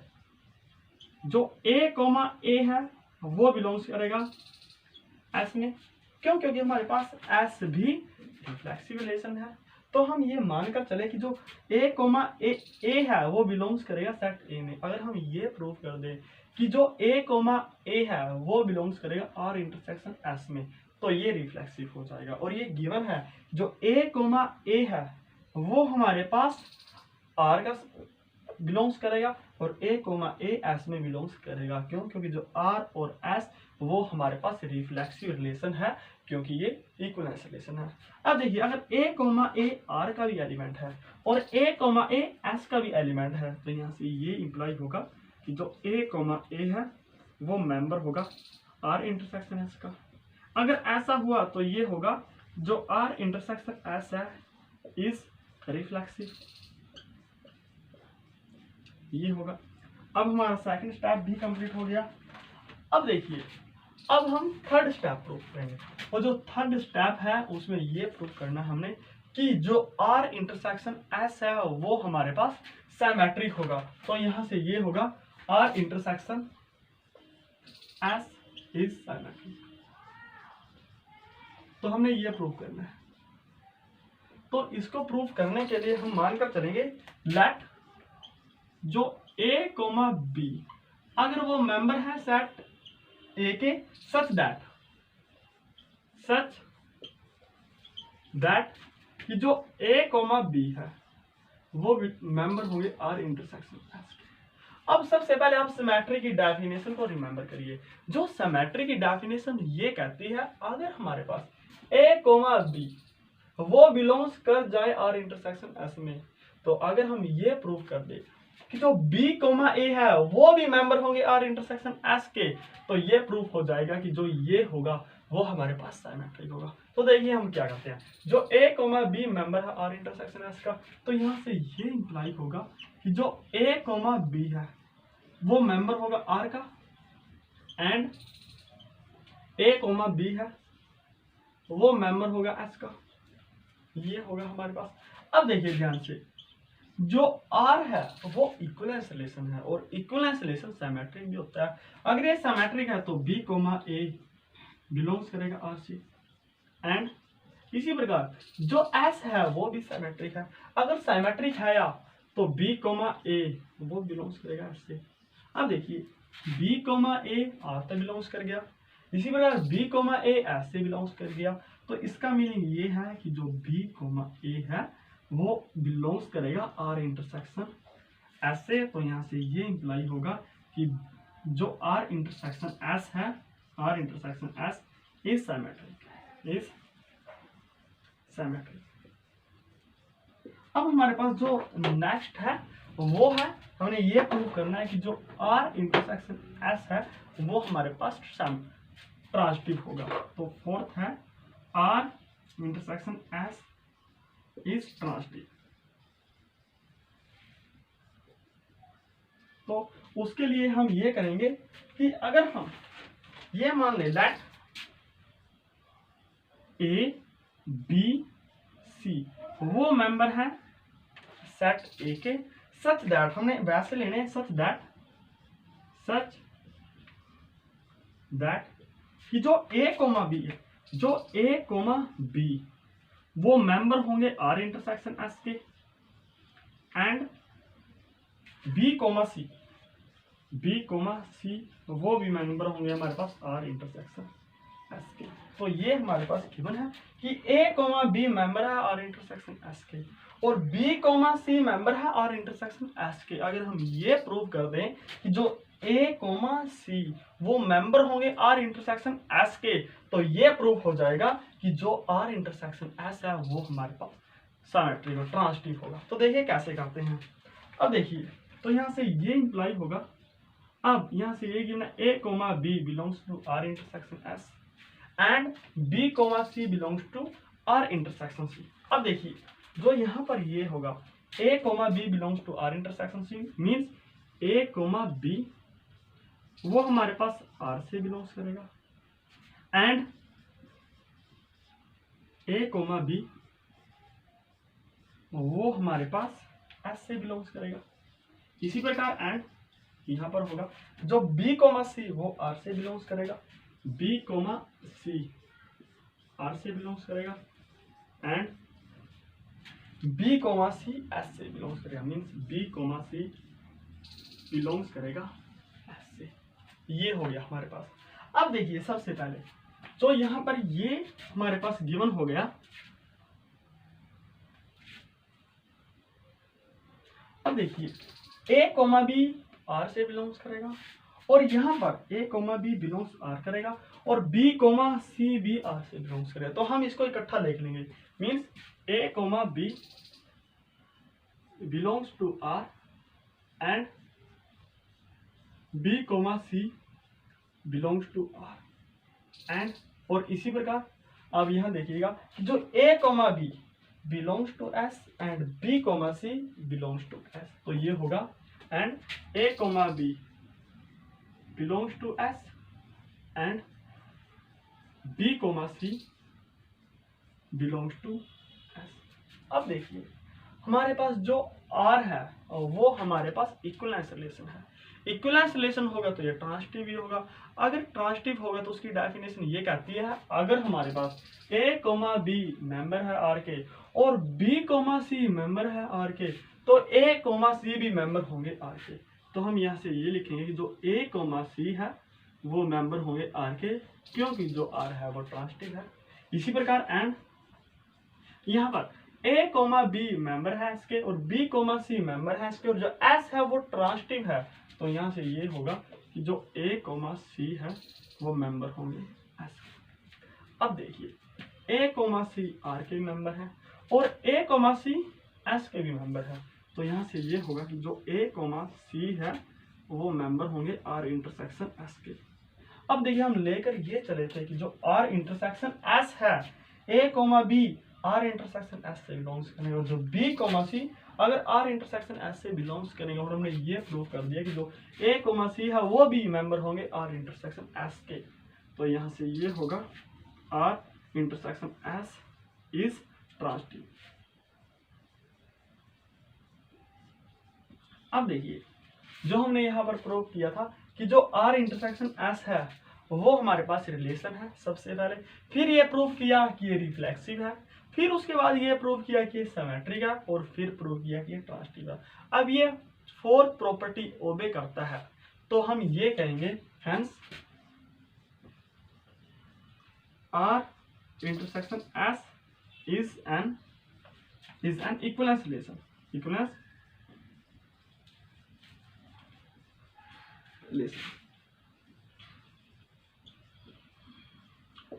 जो ए कोमा ए है वो बिलोंग्स करेगा एस में। क्यों? क्योंकि हमारे पास एस भी रिफ्लेक्सिव रिलेशन है। तो हम ये मानकर चले कि जो ए कोमा ए है वो बिलोंग्स करेगा सेट ए में। अगर हम ये प्रूव कर दें कि जो ए कोमा ए है वो बिलोंग्स करेगा आर इंटरसेक्शन एस में, तो ये रिफ्लेक्सिव हो जाएगा। और ये गिवन है, जो ए कोमा ए है वो हमारे पास आर का बिलोंग्स करेगा और ए कोमा ए एस में बिलोंग्स करेगा। क्यों? क्योंकि जो आर और एस वो हमारे पास रिफ्लेक्सिव रिलेशन है, क्योंकि ये इक्विवेलेंस रिलेशन है। अब देखिए, अगर ए कोमा ए आर का भी एलिमेंट है और ए कोमा ए एस का भी एलिमेंट है, तो यहाँ से ये इंप्लाई होगा कि जो ए कोमा ए है वो मेंबर होगा आर इंटरसेक्शन एस का। अगर ऐसा हुआ तो ये होगा जो आर इंटरसेक्शन एस है इज रिफ्लेक्सिव, ये होगा। अब हमारा सेकंड स्टेप भी कंप्लीट हो गया। अब देखिए, अब हम थर्ड स्टेप प्रूव करेंगे, और जो थर्ड स्टेप है उसमें ये प्रूव करना हमने कि जो आर इंटरसेक्शन एस है वो हमारे पास सिमेट्रिक होगा। तो यहां से ये होगा R intersection S is symmetric. तो हमने ये प्रूव करना है। तो इसको प्रूव करने के लिए हम मानकर चलेंगे लेट जो ए कोमा बी अगर वो मेंबर है सेट ए के सच दैट कि जो ए कोमा बी है वो मेंबर होंगे आर इंटरसेक्शन एस के। अब सबसे पहले आप सिमेट्री की डेफिनेशन को रिमेंबर करिए। जो सिमेट्री की डेफिनेशन ये कहती है, अगर हमारे पास ए कोमा बी वो बिलोंग्स कर जाए आर इंटरसेक्शन एस में, तो अगर हम ये प्रूव कर दे कि जो बी कोमा ए है वो भी मेंबर होंगे आर इंटरसेक्शन एस के, तो ये प्रूफ हो जाएगा कि जो ये होगा वो हमारे पास सिमेट्रिक होगा। तो देखिए हम क्या करते हैं, जो ए कोमा बी मेंबर है आर इंटरसेक्शन एस का, तो यहाँ से ये इंप्लाई होगा कि जो ए कोमा बी है वो मेंबर होगा आर का, एंड ए कोमा बी है वो मेंबर होगा एस का। ये होगा हमारे पास। अब देखिए ध्यान से, जो R है वो इक्विवेलेंस रिलेशन है और इक्विवेलेंस रिलेशन सिमेट्रिक भी होता है। अगर ये सिमेट्रिक है तो B, A बिलोंग्स करेगा R से, एंड इसी प्रकार जो S है वो भी सिमेट्रिक है। अगर सिमेट्रिक है या तो B, A वो बिलोंग्स करेगा S से। अब देखिए B, A R से बिलोंग्स कर गया, इसी प्रकार B, A S से बिलोंग्स कर गया। तो इसका मीनिंग ये है कि जो B, A है वो बिलोंग्स करेगा आर इंटरसेक्शन एस से। तो यहाँ से ये इंप्लाई होगा कि जो आर इंटरसेक्शन एस है, R intersection S is symmetric, अब हमारे पास जो नेक्स्ट है वो है, हमने ये प्रूव करना है कि जो आर इंटरसेक्शन एस है वो हमारे पास ट्रांजिटिव होगा। तो फोर्थ है R intersection S is transitive. तो उसके लिए हम ये करेंगे कि अगर हम ये मान लें लेट ए बी सी वो मेंबर है सेट ए के, सच दैट हमने वैसे लेने सच दैट कि जो ए कोमा बी है, जो ए कोमा बी वो मेंबर होंगे आर इंटरसेक्शन एस के, एंड बी कोमा सी वो भी मेंबर होंगे हमारे पास आर इंटरसेक्शन एस के। तो ये हमारे पास गिवन है कि ए कोमा बी मेंबर है आर इंटरसेक्शन एस के और बी कोमा सी मेंबर है आर इंटरसेक्शन एस के। अगर हम ये प्रूव कर दें कि जो ए कोमा सी वो मेंबर होंगे आर इंटरसेक्शन एस के, तो ये प्रूफ हो जाएगा कि जो आर इंटरसेक्शन एस है वो हमारे पास सिमेट्रिक और ट्रांजिटिव होगा। तो देखिए कैसे करते हैं। अब देखिए, तो यहाँ से ये इंप्लाई होगा, अब यहाँ से ये given A comma B belongs to R intersection S and B comma C belongs to R intersection C. अब देखिए जो यहाँ पर ये होगा A comma B belongs to R intersection C means A comma B वो हमारे पास आर से बिलोंग्स करेगा, एंड ए कोमा बी वो हमारे पास एस से बिलोंग्स करेगा। इसी प्रकार एंड यहाँ पर होगा जो बी कोमा सी वो आर से बिलोंग्स करेगा, बी कोमा सी आर से बिलोंग्स करेगा, and B comma C S से बिलोंग्स करेगा means B comma C belongs करेगा एस से। ये हो गया हमारे पास। अब देखिए सबसे पहले तो यहाँ पर ये हमारे पास गिवन हो गया। अब देखिए ए कोमा बी आर से बिलोंग्स करेगा, और यहाँ पर ए कोमा बी बिलोंग्स आर करेगा, और बी कोमा सी भी आर से बिलोंग्स करेगा। तो हम इसको इकट्ठा लिख लेंगे, means A comma B belongs to R and B comma C belongs to R and, और इसी प्रकार अब यहाँ देखिएगा कि जो A comma B belongs to S and B comma C belongs to S, तो ये होगा and A comma B belongs to S and B comma C belongs to S. अब देखिए हमारे पास जो आर है वो हमारे पास इक्विवेलेंस रिलेशन है। इक्विवेलेंस रिलेशन होगा तो ये ट्रांसिटिव ही होगा। अगर ट्रांसिटिव होगा तो उसकी डेफिनेशन ये कहती है, अगर हमारे पास ए कोमा बी मेंबर है आर के और बी कोमा सी मेंबर है आर के, तो ए कोमा सी भी मेंबर होंगे आर के। तो हम यहाँ से ये लिखेंगे कि जो ए कोमा सी है वो मेंबर होंगे आर के, क्योंकि जो आर है वो ट्रांसिटिव है। इसी प्रकार एंड यहाँ पर ए कोमा बी मेंबर है इसके और बी कोमा सी मेंबर है इसके, और जो एस है वो ट्रांसिटिव है। तो यहाँ से ये होगा कि जो ए कोमा सी है वो मेंबर होंगे एस। अब देखिए ए कोमा सी आर के मेंबर है और ए कोमा सी एस के भी मेंबर है। तो यहाँ से ये होगा कि जो ए कोमा सी है वो मेंबर होंगे आर इंटरसेक्शन एस के। अब देखिए हम लेकर ये चले थे कि जो आर इंटरसेक्शन एस है, A comma B R intersection S से बिलोंग्स करेंगे, और जो बी कोमा सी अगर आर इंटरसेक्शन एस से बिलोंग्स करेंगे, और हमने ये प्रूव कर दिया कि जो ए कोमा सी है वो भी मेंबर होंगे आर इंटरसेक्शन एस के। तो यहाँ से ये होगा R intersection S is transitive. अब देखिए जो हमने यहाँ पर प्रूव किया था कि जो आर इंटरसेक्शन एस है वो हमारे पास रिलेशन है सबसे पहले, फिर ये प्रूव किया कि ये रिफ्लेक्सिव है, फिर उसके बाद ये प्रूव किया कि ये सिमेट्रिक है, और फिर प्रूव किया कि ये ट्रांसिटिव है। अब ये फोर्थ प्रॉपर्टी ओबे करता है, तो हम ये कहेंगे hence R intersection S is an equivalence relation, equivalence relation.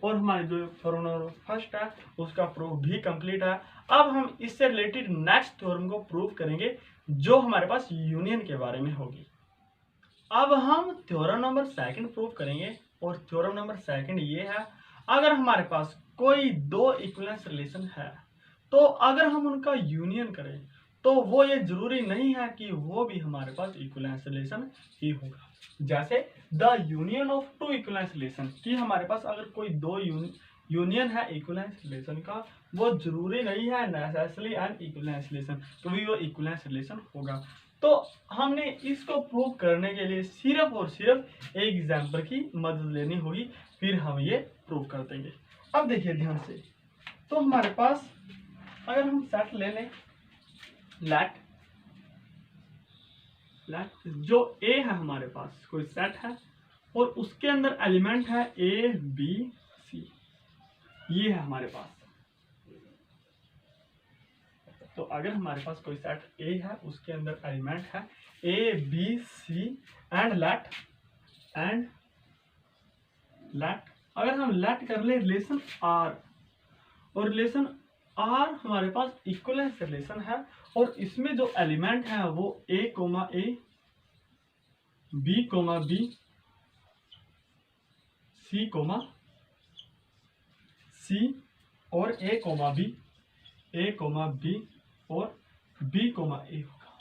और हमारी जो थ्योरम फर्स्ट है उसका प्रूफ भी कंप्लीट है। अब हम इससे रिलेटेड नेक्स्ट थ्योरम को प्रूव करेंगे जो हमारे पास यूनियन के बारे में होगी। अब हम थ्योरम नंबर सेकंड प्रूव करेंगे, और थ्योरम नंबर सेकंड ये है, अगर हमारे पास कोई दो इक्विवेलेंस रिलेशन है तो अगर हम उनका यूनियन करें तो वो ये जरूरी नहीं है कि वो भी हमारे पास इक्विवेलेंस रिलेशन ही होगा। जैसे the union of two equivalence relation, कि हमारे पास अगर कोई दो यूनियन है इक्विवेलेंस रिलेशन का, वो जरूरी नहीं है नेसेसरली एन इक्विवेलेंस रिलेशन, तो भी वो इक्विवेलेंस रिलेशन होगा। तो हमने इसको प्रूव करने के लिए सिर्फ और सिर्फ एक एग्जाम्पल की मदद लेनी होगी, फिर हम ये प्रूव कर देंगे। अब देखिए ध्यान से, तो हमारे पास अगर हम सेट ले लें लेट जो ए है हमारे पास कोई सेट है और उसके अंदर एलिमेंट है ए बी सी, ये है हमारे पास। तो अगर हमारे पास कोई सेट ए है उसके अंदर एलिमेंट है A B C and let अगर हम लेट कर ले रिलेशन आर, और रिलेशन आर हमारे पास इक्विवेलेंस रिलेशन है, और इसमें जो एलिमेंट है वो ए comma A, B comma B, C comma C, और ए कोमा बी और बी कोमा ए होगा,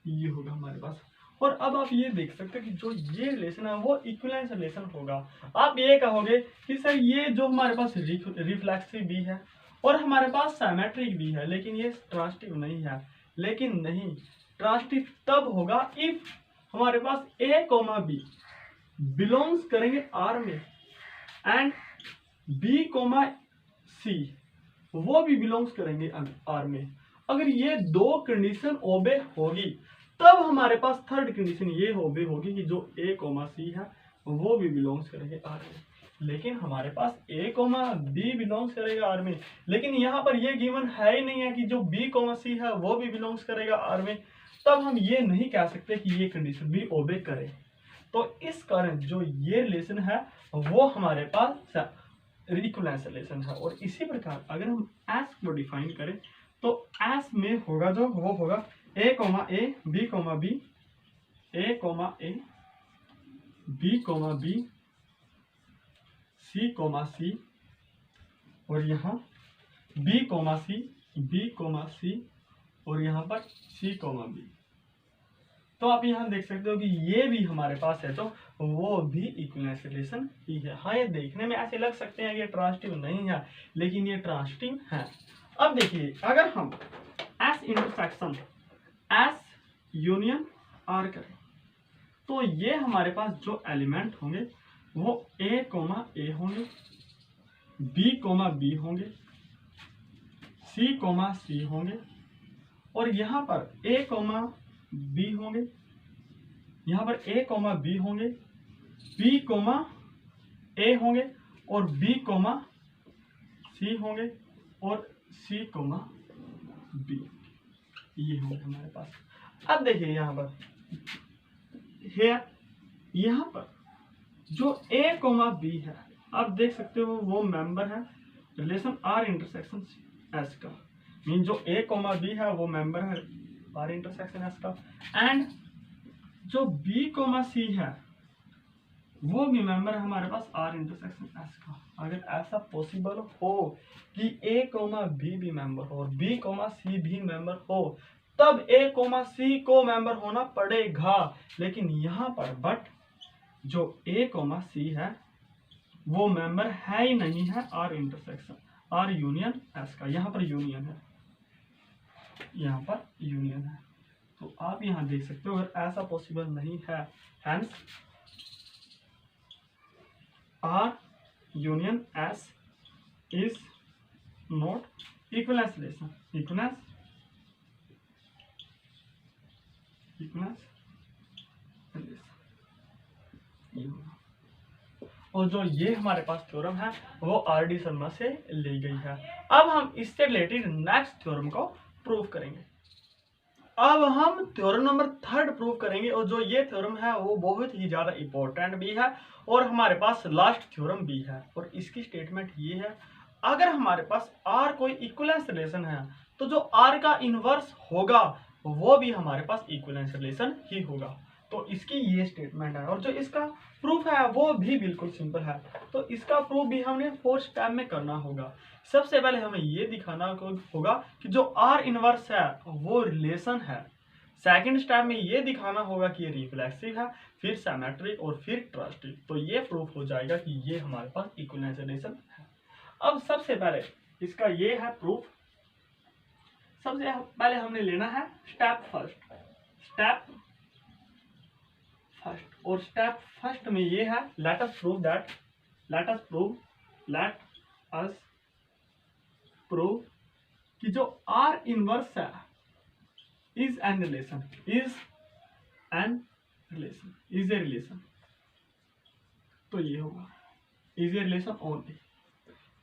ये होगा हमारे पास। और अब आप ये देख सकते हो कि जो ये रिलेशन है वो इक्विवेलेंस रिलेशन होगा। आप ये कहोगे कि सर ये जो हमारे पास रिफ्लेक्सिव भी है और हमारे पास सिमेट्रिक भी है, लेकिन ये ट्रांसिटिव नहीं है। लेकिन नहीं, ट्रांसिटिव तब होगा इफ हमारे पास ए कोमा बी बिलोंग्स करेंगे आर में एंड बी कोमा सी वो भी बिलोंग्स करेंगे आर में। अगर ये दो कंडीशन ओबे होगी तब हमारे पास थर्ड कंडीशन ये ओबे होगी कि जो ए कोमा सी है वो भी बिलोंग्स करेंगे आर में। लेकिन हमारे पास ए कोमा बी बिलोंग्स करेगा आर में, लेकिन यहाँ पर ये गिवन है ही नहीं है कि जो बी कोमा सी है वो भी बिलोंग्स करेगा आर में। तब हम ये नहीं कह सकते कि ये कंडीशन भी ओबे करे। तो इस कारण जो ये रिलेशन है वो हमारे पास इक्विवेलेंस रिलेशन है। और इसी प्रकार अगर हम एस को डिफाइन करें तो एस में होगा जो वो होगा A comma A B comma B, A comma A B comma B, C comma C, और यहाँ B comma C, B comma C, और यहाँ पर सी कोमा बी। तो आप यहाँ देख सकते हो कि ये भी हमारे पास है, तो वो भी इक्विवेलेंस रिलेशन ही है। हाँ, ये देखने में ऐसे लग सकते हैं कि ये ट्रांजिटिव नहीं है, लेकिन ये ट्रांजिटिव है। अब देखिए, अगर हम S intersection S union R करें तो ये हमारे पास जो एलिमेंट होंगे वो ए कोमा ए होंगे, बी कोमा बी होंगे, सी कोमा सी होंगे, और यहाँ पर ए कोमा बी होंगे, यहाँ पर ए कोमा बी होंगे, बी कोमा ए होंगे, और बी कोमा सी होंगे, और सी कोमा बी, ये होंगे हमारे पास। अब देखिए यहाँ पर यहाँ पर जो ए कोमा बी है, आप देख सकते हो वो मेंबर है रिलेशन आर इंटरसेक्शन एस का। मीन जो ए कोमा बी है वो मेंबर है आर इंटरसेक्शन एस का, एंड जो बी कोमा सी है वो भी मेंबर है हमारे पास आर इंटरसेक्शन एस का। अगर ऐसा पॉसिबल हो कि ए कोमा बी भी मेंबर हो और बी कोमा सी भी मेंबर हो, तब ए कोमा सी को मेंबर होना पड़ेगा। लेकिन यहाँ पर बट जो ए कोमा सी है वो मेंबर है ही नहीं है R intersection R union S का। यहाँ पर यूनियन है, यहाँ पर यूनियन है। तो आप यहाँ देख सकते हो अगर ऐसा पॉसिबल नहीं है, hence R union S is not equivalence relation. Equivalence relation ये होगा। और जो ये हमारे पास थ्योरम है वो आर डी शर्मा से ली गई है। अब हम इससे रिलेटेड नेक्स्ट थ्योरम को प्रूव करेंगे। अब हम थ्योरम नंबर 3 प्रूव करेंगे, और जो ये थ्योरम है वो बहुत ही ज्यादा इंपॉर्टेंट भी है और हमारे पास लास्ट थ्योरम भी है। और इसकी स्टेटमेंट ये है, अगर हमारे पास आर कोई इक्विवेलेंस रिलेशन है तो जो आर का इनवर्स होगा वो भी हमारे पास इक्विवेलेंस रिलेशन ही होगा। तो इसकी ये स्टेटमेंट है, और जो इसका प्रूफ है वो भी बिल्कुल सिंपल है। तो इसका प्रूफ भी हमने 4 स्टेप में करना होगा। सबसे पहले हमें ये दिखाना होगा कि जो आर इनवर्स है वो रिलेशन है। सेकंड स्टेप में ये दिखाना होगा कि ये रिफ्लेक्सिव है, फिर सिमेट्रिक और फिर ट्रांजिटिव। तो ये प्रूफ हो जाएगा कि ये हमारे पास इक्विवेलेंस रिलेशन है। अब सबसे पहले इसका ये है प्रूफ। सबसे पहले हमने लेना है स्टेप फर्स्ट। और स्टेप फर्स्ट में ये है लेट अस प्रूव कि जो आर इनवर्स है इज ए रिलेशन। तो ये होगा इज ए रिलेशन ओनली,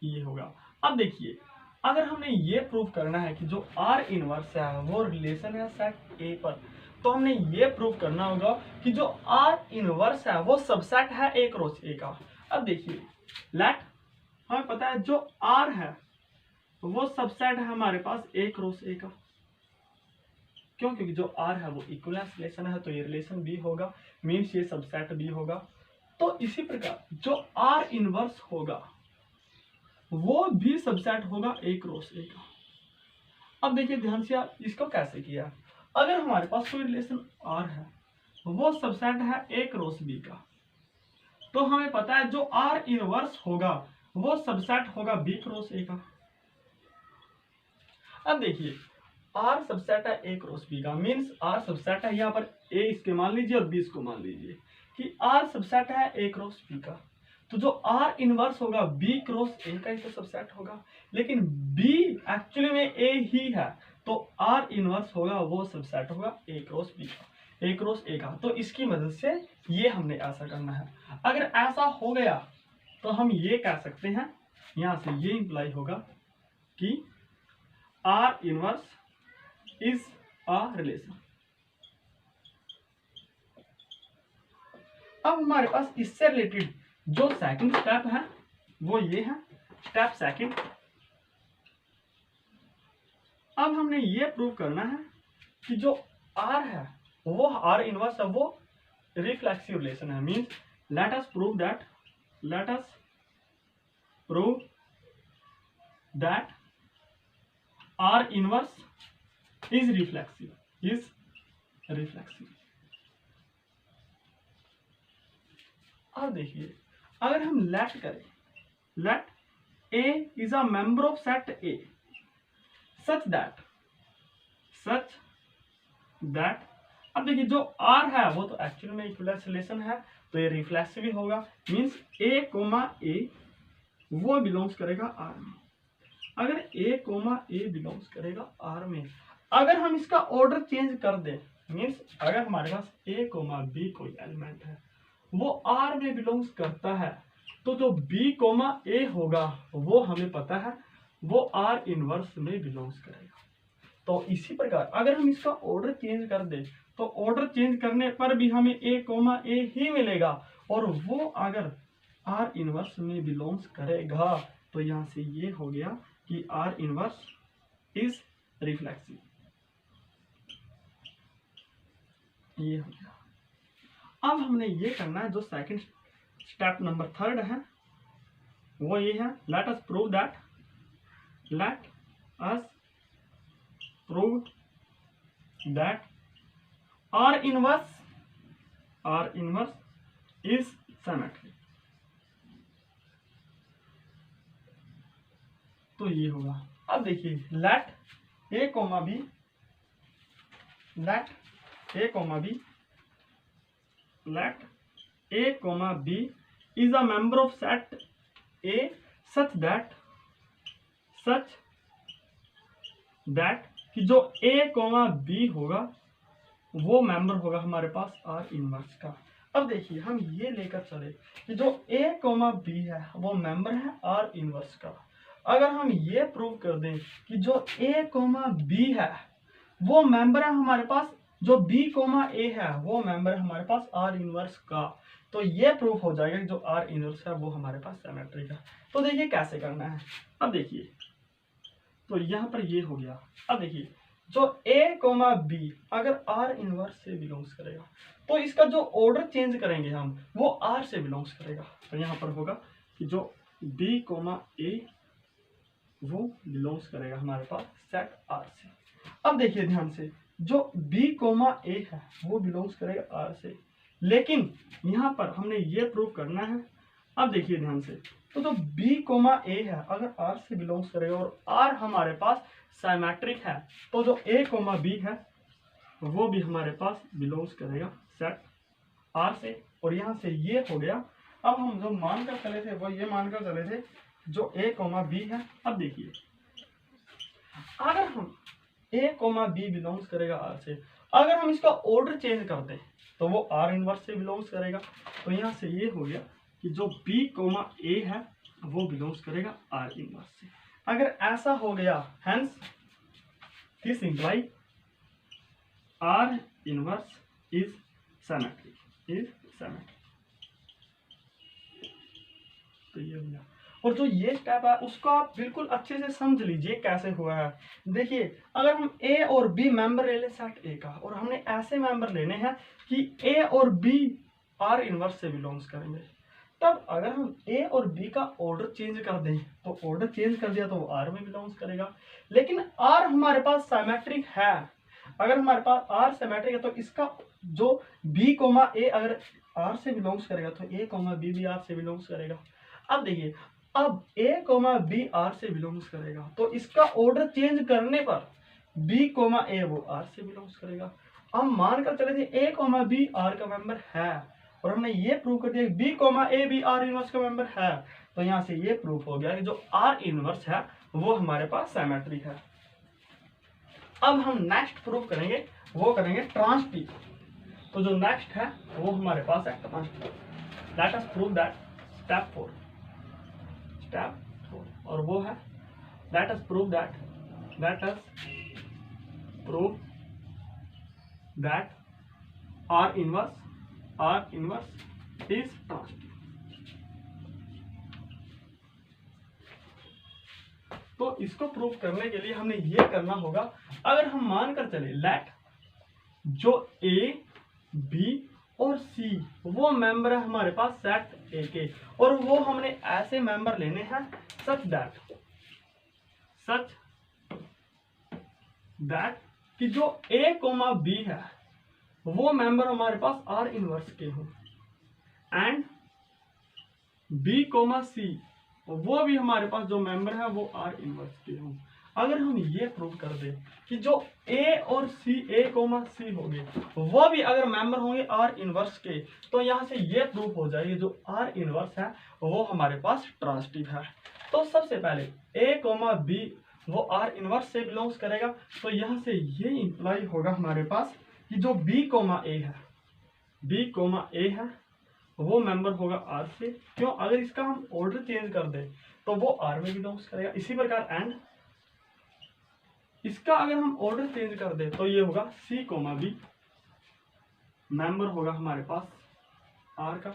ये होगा। अब देखिए, अगर हमने ये प्रूव करना है कि जो आर इनवर्स है वो रिलेशन है सेट ए पर, तो हमने ये प्रूव करना होगा कि जो आर इनवर्स है वो सबसेट है ए क्रॉस ए का। अब देखिए, लेट हमें पता है जो आर है वो सबसेट है हमारे पास ए क्रॉस ए का। क्यों? क्योंकि जो आर है वो इक्विवेलेंस रिलेशन है, तो ये रिलेशन भी होगा, मीन्स ये सबसेट भी होगा। तो इसी प्रकार जो आर इनवर्स होगा वो भी सबसेट होगा ए क्रॉस ए का। अब देखिए ध्यान से, आप इसको कैसे किया। अगर हमारे पास कोई रिलेशन आर है वो सबसेट है ए क्रॉस बी का, तो हमें पता है जो आर इनवर्स होगा वो सबसेट होगा बी क्रॉस ए का। अब देखिए, आर सबसेट है ए क्रॉस बी का, मीन्स आर सबसेट है, यहाँ पर ए इसके मान लीजिए और बी इसको मान लीजिए कि आर सबसेट है ए क्रॉस बी का। तो जो आर इनवर्स होगा बी क्रॉस ए का ही तो सबसेट होगा, लेकिन बी एक्चुअली में ए ही है, तो आर इनवर्स होगा वो सबसेट होगा ए क्रॉस बी का, ए क्रॉस ए का। तो इसकी मदद से ये हमने ऐसा करना है। अगर ऐसा हो गया तो हम ये कह सकते हैं, यहां से ये इंप्लाई होगा कि are inverse is a relation. अब हमारे पास इससे रिलेटेड जो सेकंड स्टेप है वो ये है, स्टेप सेकंड। अब हमने ये प्रूव करना है कि जो R है वो R इनवर्स है, वो रिफ्लेक्सिव रिलेशन है। Means let us prove that R inverse is reflexive, अब देखिए अगर हम लेट करें, let A is a member of set A such that अब देखिए जो R है वो तो एक्चुअल में इक्विवेलेंस रिलेशन है, तो ये रिफ्लेक्सिव ही होगा। मींस A कोमा A वो बिलोंग्स करेगा R में। अगर A कोमा A बिलोंग्स करेगा R में, अगर हम इसका ऑर्डर चेंज कर दें, मींस अगर हमारे पास A कोमा B कोई एलिमेंट है वो R में बिलोंग्स करता है, तो जो B कोमा A होगा वो हमें पता है वो R इनवर्स में बिलोंग्स करेगा। तो इसी प्रकार अगर हम इसका ऑर्डर चेंज कर दें तो ऑर्डर चेंज करने पर भी हमें A कोमा A ही मिलेगा, और वो अगर R इनवर्स में बिलोंग्स करेगा तो यहाँ से ये हो गया कि R इनवर्स इज रिफ्लेक्सिव, ये हो गया। अब हमने ये करना है, जो सेकंड स्टेप नंबर थर्ड है वो ये है, let us prove that R inverse is symmetric. तो ये होगा। अब देखिए let A comma B is a member of set A such that कि जो A कोमा B होगा वो मेंबर होगा हमारे पास R इनवर्स का। अब देखिए हम ये लेकर चले कि जो A कोमा B है वो मेंबर है R इनवर्स का। अगर हम ये प्रूव कर दें कि जो A कोमा B है वो मेंबर है हमारे पास, जो B कोमा A है वो मेंबर है हमारे पास R इनवर्स का, तो ये प्रूफ हो जाएगा कि जो R इनवर्स है वो हमारे पास सिमेट्रिक है। तो देखिए कैसे करना है। अब देखिए तो यहाँ पर ये हो गया। अब देखिए जो A कोमा B अगर R इनवर्स से बिलोंग्स करेगा तो इसका जो ऑर्डर चेंज करेंगे हम वो R से बिलोंग्स करेगा। तो यहाँ पर होगा कि जो B कोमा A वो बिलोंग्स करेगा हमारे पास सेट R से। अब देखिए ध्यान से, जो B कोमा A है वो बिलोंग्स करेगा R से, लेकिन यहाँ पर हमने ये प्रूव करना है। अब देखिए ध्यान से, तो जो B कोमा A है अगर R से बिलोंग्स करेगा और R हमारे पास सिमेट्रिक है, तो जो A कोमा B है वो भी हमारे पास बिलोंग्स करेगा सेट R से। और यहाँ से ये हो गया। अब हम जो मानकर चले थे वो ये मानकर चले थे जो A कोमा B है। अब देखिए अगर हम A कोमा B बिलोंग्स करेगा R से, अगर हम इसका ऑर्डर चेंज कर दें तो वो R इनवर्स से बिलोंग्स करेगा। तो यहाँ से ये हो गया कि जो B कोमा A है वो बिलोंग्स करेगा R इनवर्स से। अगर ऐसा हो गया, hence this imply R inverse is symmetric, तो ये हो गया। और जो ये स्टेप है उसको आप बिल्कुल अच्छे से समझ लीजिए कैसे हुआ है। देखिए अगर हम A और B मेंबर ले लें सेट A का, और हमने ऐसे मेंबर लेने हैं कि A और B R इनवर्स से बिलोंग्स करेंगे, तब अगर हम A और B का ऑर्डर चेंज कर दें तो ऑर्डर चेंज कर दिया तो वो R में बिलोंग्स करेगा। लेकिन R हमारे पास सिमेट्रिक है, अगर हमारे पास R सिमेट्रिक है तो इसका जो B कोमा A अगर R से बिलोंग्स करेगा तो A कोमा B भी R से बिलोंग्स करेगा। अब देखिए अब A कोमा B R से बिलोंग्स करेगा तो इसका ऑर्डर चेंज करने पर B कोमा A वो R से बिलोंग्स करेगा। हम मान कर चले थे A कोमा B R का मेंबर है, और हमने ये प्रूव कर दिया B कोमा A भी R इनवर्स का मेंबर है। तो यहाँ से ये प्रूफ हो गया कि जो R इनवर्स है वो हमारे पास सिमेट्रिक है। अब हम नेक्स्ट प्रूफ करेंगे, वो करेंगे ट्रांसटिव। तो जो नेक्स्ट है वो हमारे पास है transitive. Late us prove that step 4, और वो है let us prove that R inverse is transitive. तो इसको प्रूव करने के लिए हमने ये करना होगा, अगर हम मानकर चले लेट जो ए बी और सी वो मेंबर है हमारे पास सेट ए के, और वो हमने ऐसे मेंबर लेने हैं सच दैट कि जो ए कोमा बी है वो मेंबर हमारे पास आर इनवर्स के हों, एंड बी कोमा सी वो भी हमारे पास जो मेंबर है वो आर इनवर्स के हों। अगर हम ये प्रूव कर दें कि जो ए और सी, ए कोमा सी होंगे वो भी अगर मेंबर होंगे आर इनवर्स के, तो यहाँ से ये प्रूफ हो जाएगी जो आर इनवर्स है वो हमारे पास ट्रांसटिव है। तो सबसे पहले ए कोमा बी वो आर इनवर्स से बिलोंग्स करेगा, तो यहाँ से ये इंप्लाई होगा हमारे पास कि जो बी कोमा ए है वो मेंबर होगा आर से। क्यों? अगर इसका हम ऑर्डर चेंज कर दें तो वो आर में बिलोंग्स करेगा। इसी प्रकार एंड इसका अगर हम ऑर्डर चेंज कर दें तो ये होगा सी कोमा बी, मेंबर होगा हमारे पास आर का।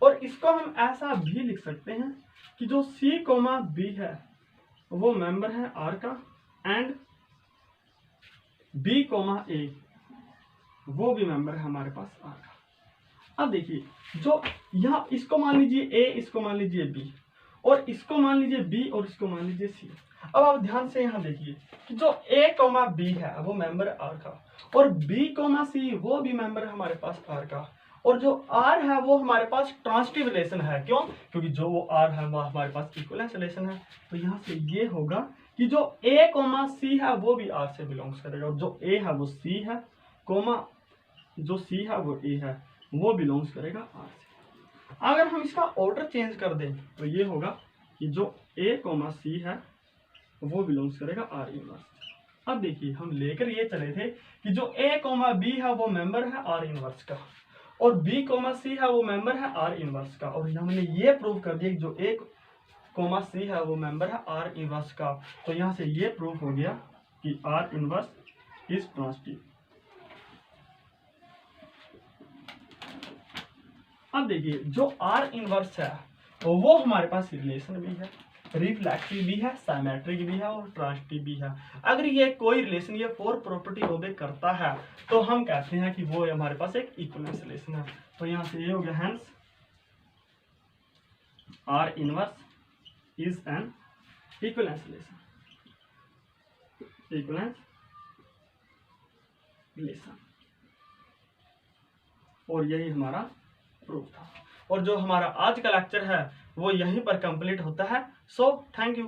और इसको हम ऐसा भी लिख सकते हैं कि जो सी कोमा बी है वो मेंबर है आर का, एंड बी कोमा ए वो भी मेंबर है हमारे पास आर का। अब देखिए जो यहाँ इसको मान लीजिए ए, इसको मान लीजिए बी, और इसको मान लीजिए बी, और इसको मान लीजिए सी। अब आप ध्यान से यहाँ देखिए कि जो ए कोमा बी है वो मेंबर है आर का, और बी कोमा सी वो भी मेंबर है हमारे पास आर का, और जो आर है वो हमारे पास ट्रांसटिव रिलेशन है। क्यों? क्योंकि जो वो आर है वो हमारे पास इक्विवेलेंस रिलेशन है। तो यहाँ से ये होगा कि जो ए कोमा सी है वो भी आर से बिलोंग्स करेगा, और जो ए है वो सी है, कोमा जो सी है वो ए है, वो बिलोंग्स करेगा आर से। अगर हम इसका ऑर्डर चेंज कर दें तो ये होगा कि जो ए कोमा सी है वो बिलोंग्स करेगा आर इनवर्स। अब देखिए हम लेकर ये चले थे कि जो ए कोमा बी है वो मेंबर है आर इनवर्स का, और बी कोमा सी है वो मेंबर है आर इनवर्स का, और हमने ये प्रूव कर दिया कि जो ए कोमा सी है वो मेंबर है आर इनवर्स का। तो यहाँ से ये प्रूव हो गया कि आर इनवर्स इज ट्रांसटिव। अब देखिए जो आर इनवर्स है वो हमारे पास रिलेशन भी है, रिफ्लेक्सिव भी है, सिमेट्रिक भी है और ट्रांसटिव भी है। अगर ये कोई रिलेशन ये फोर प्रॉपर्टी ओबे करता है तो हम कहते हैं कि वो हमारे पास एक इक्विवेलेंस रिलेशन है। तो यहाँ से ये हो गया hence are inverse is an equivalence relation, और यही हमारा प्रूफ था। और जो हमारा आज का लेक्चर है वो यहीं पर कंप्लीट होता है। So thank you.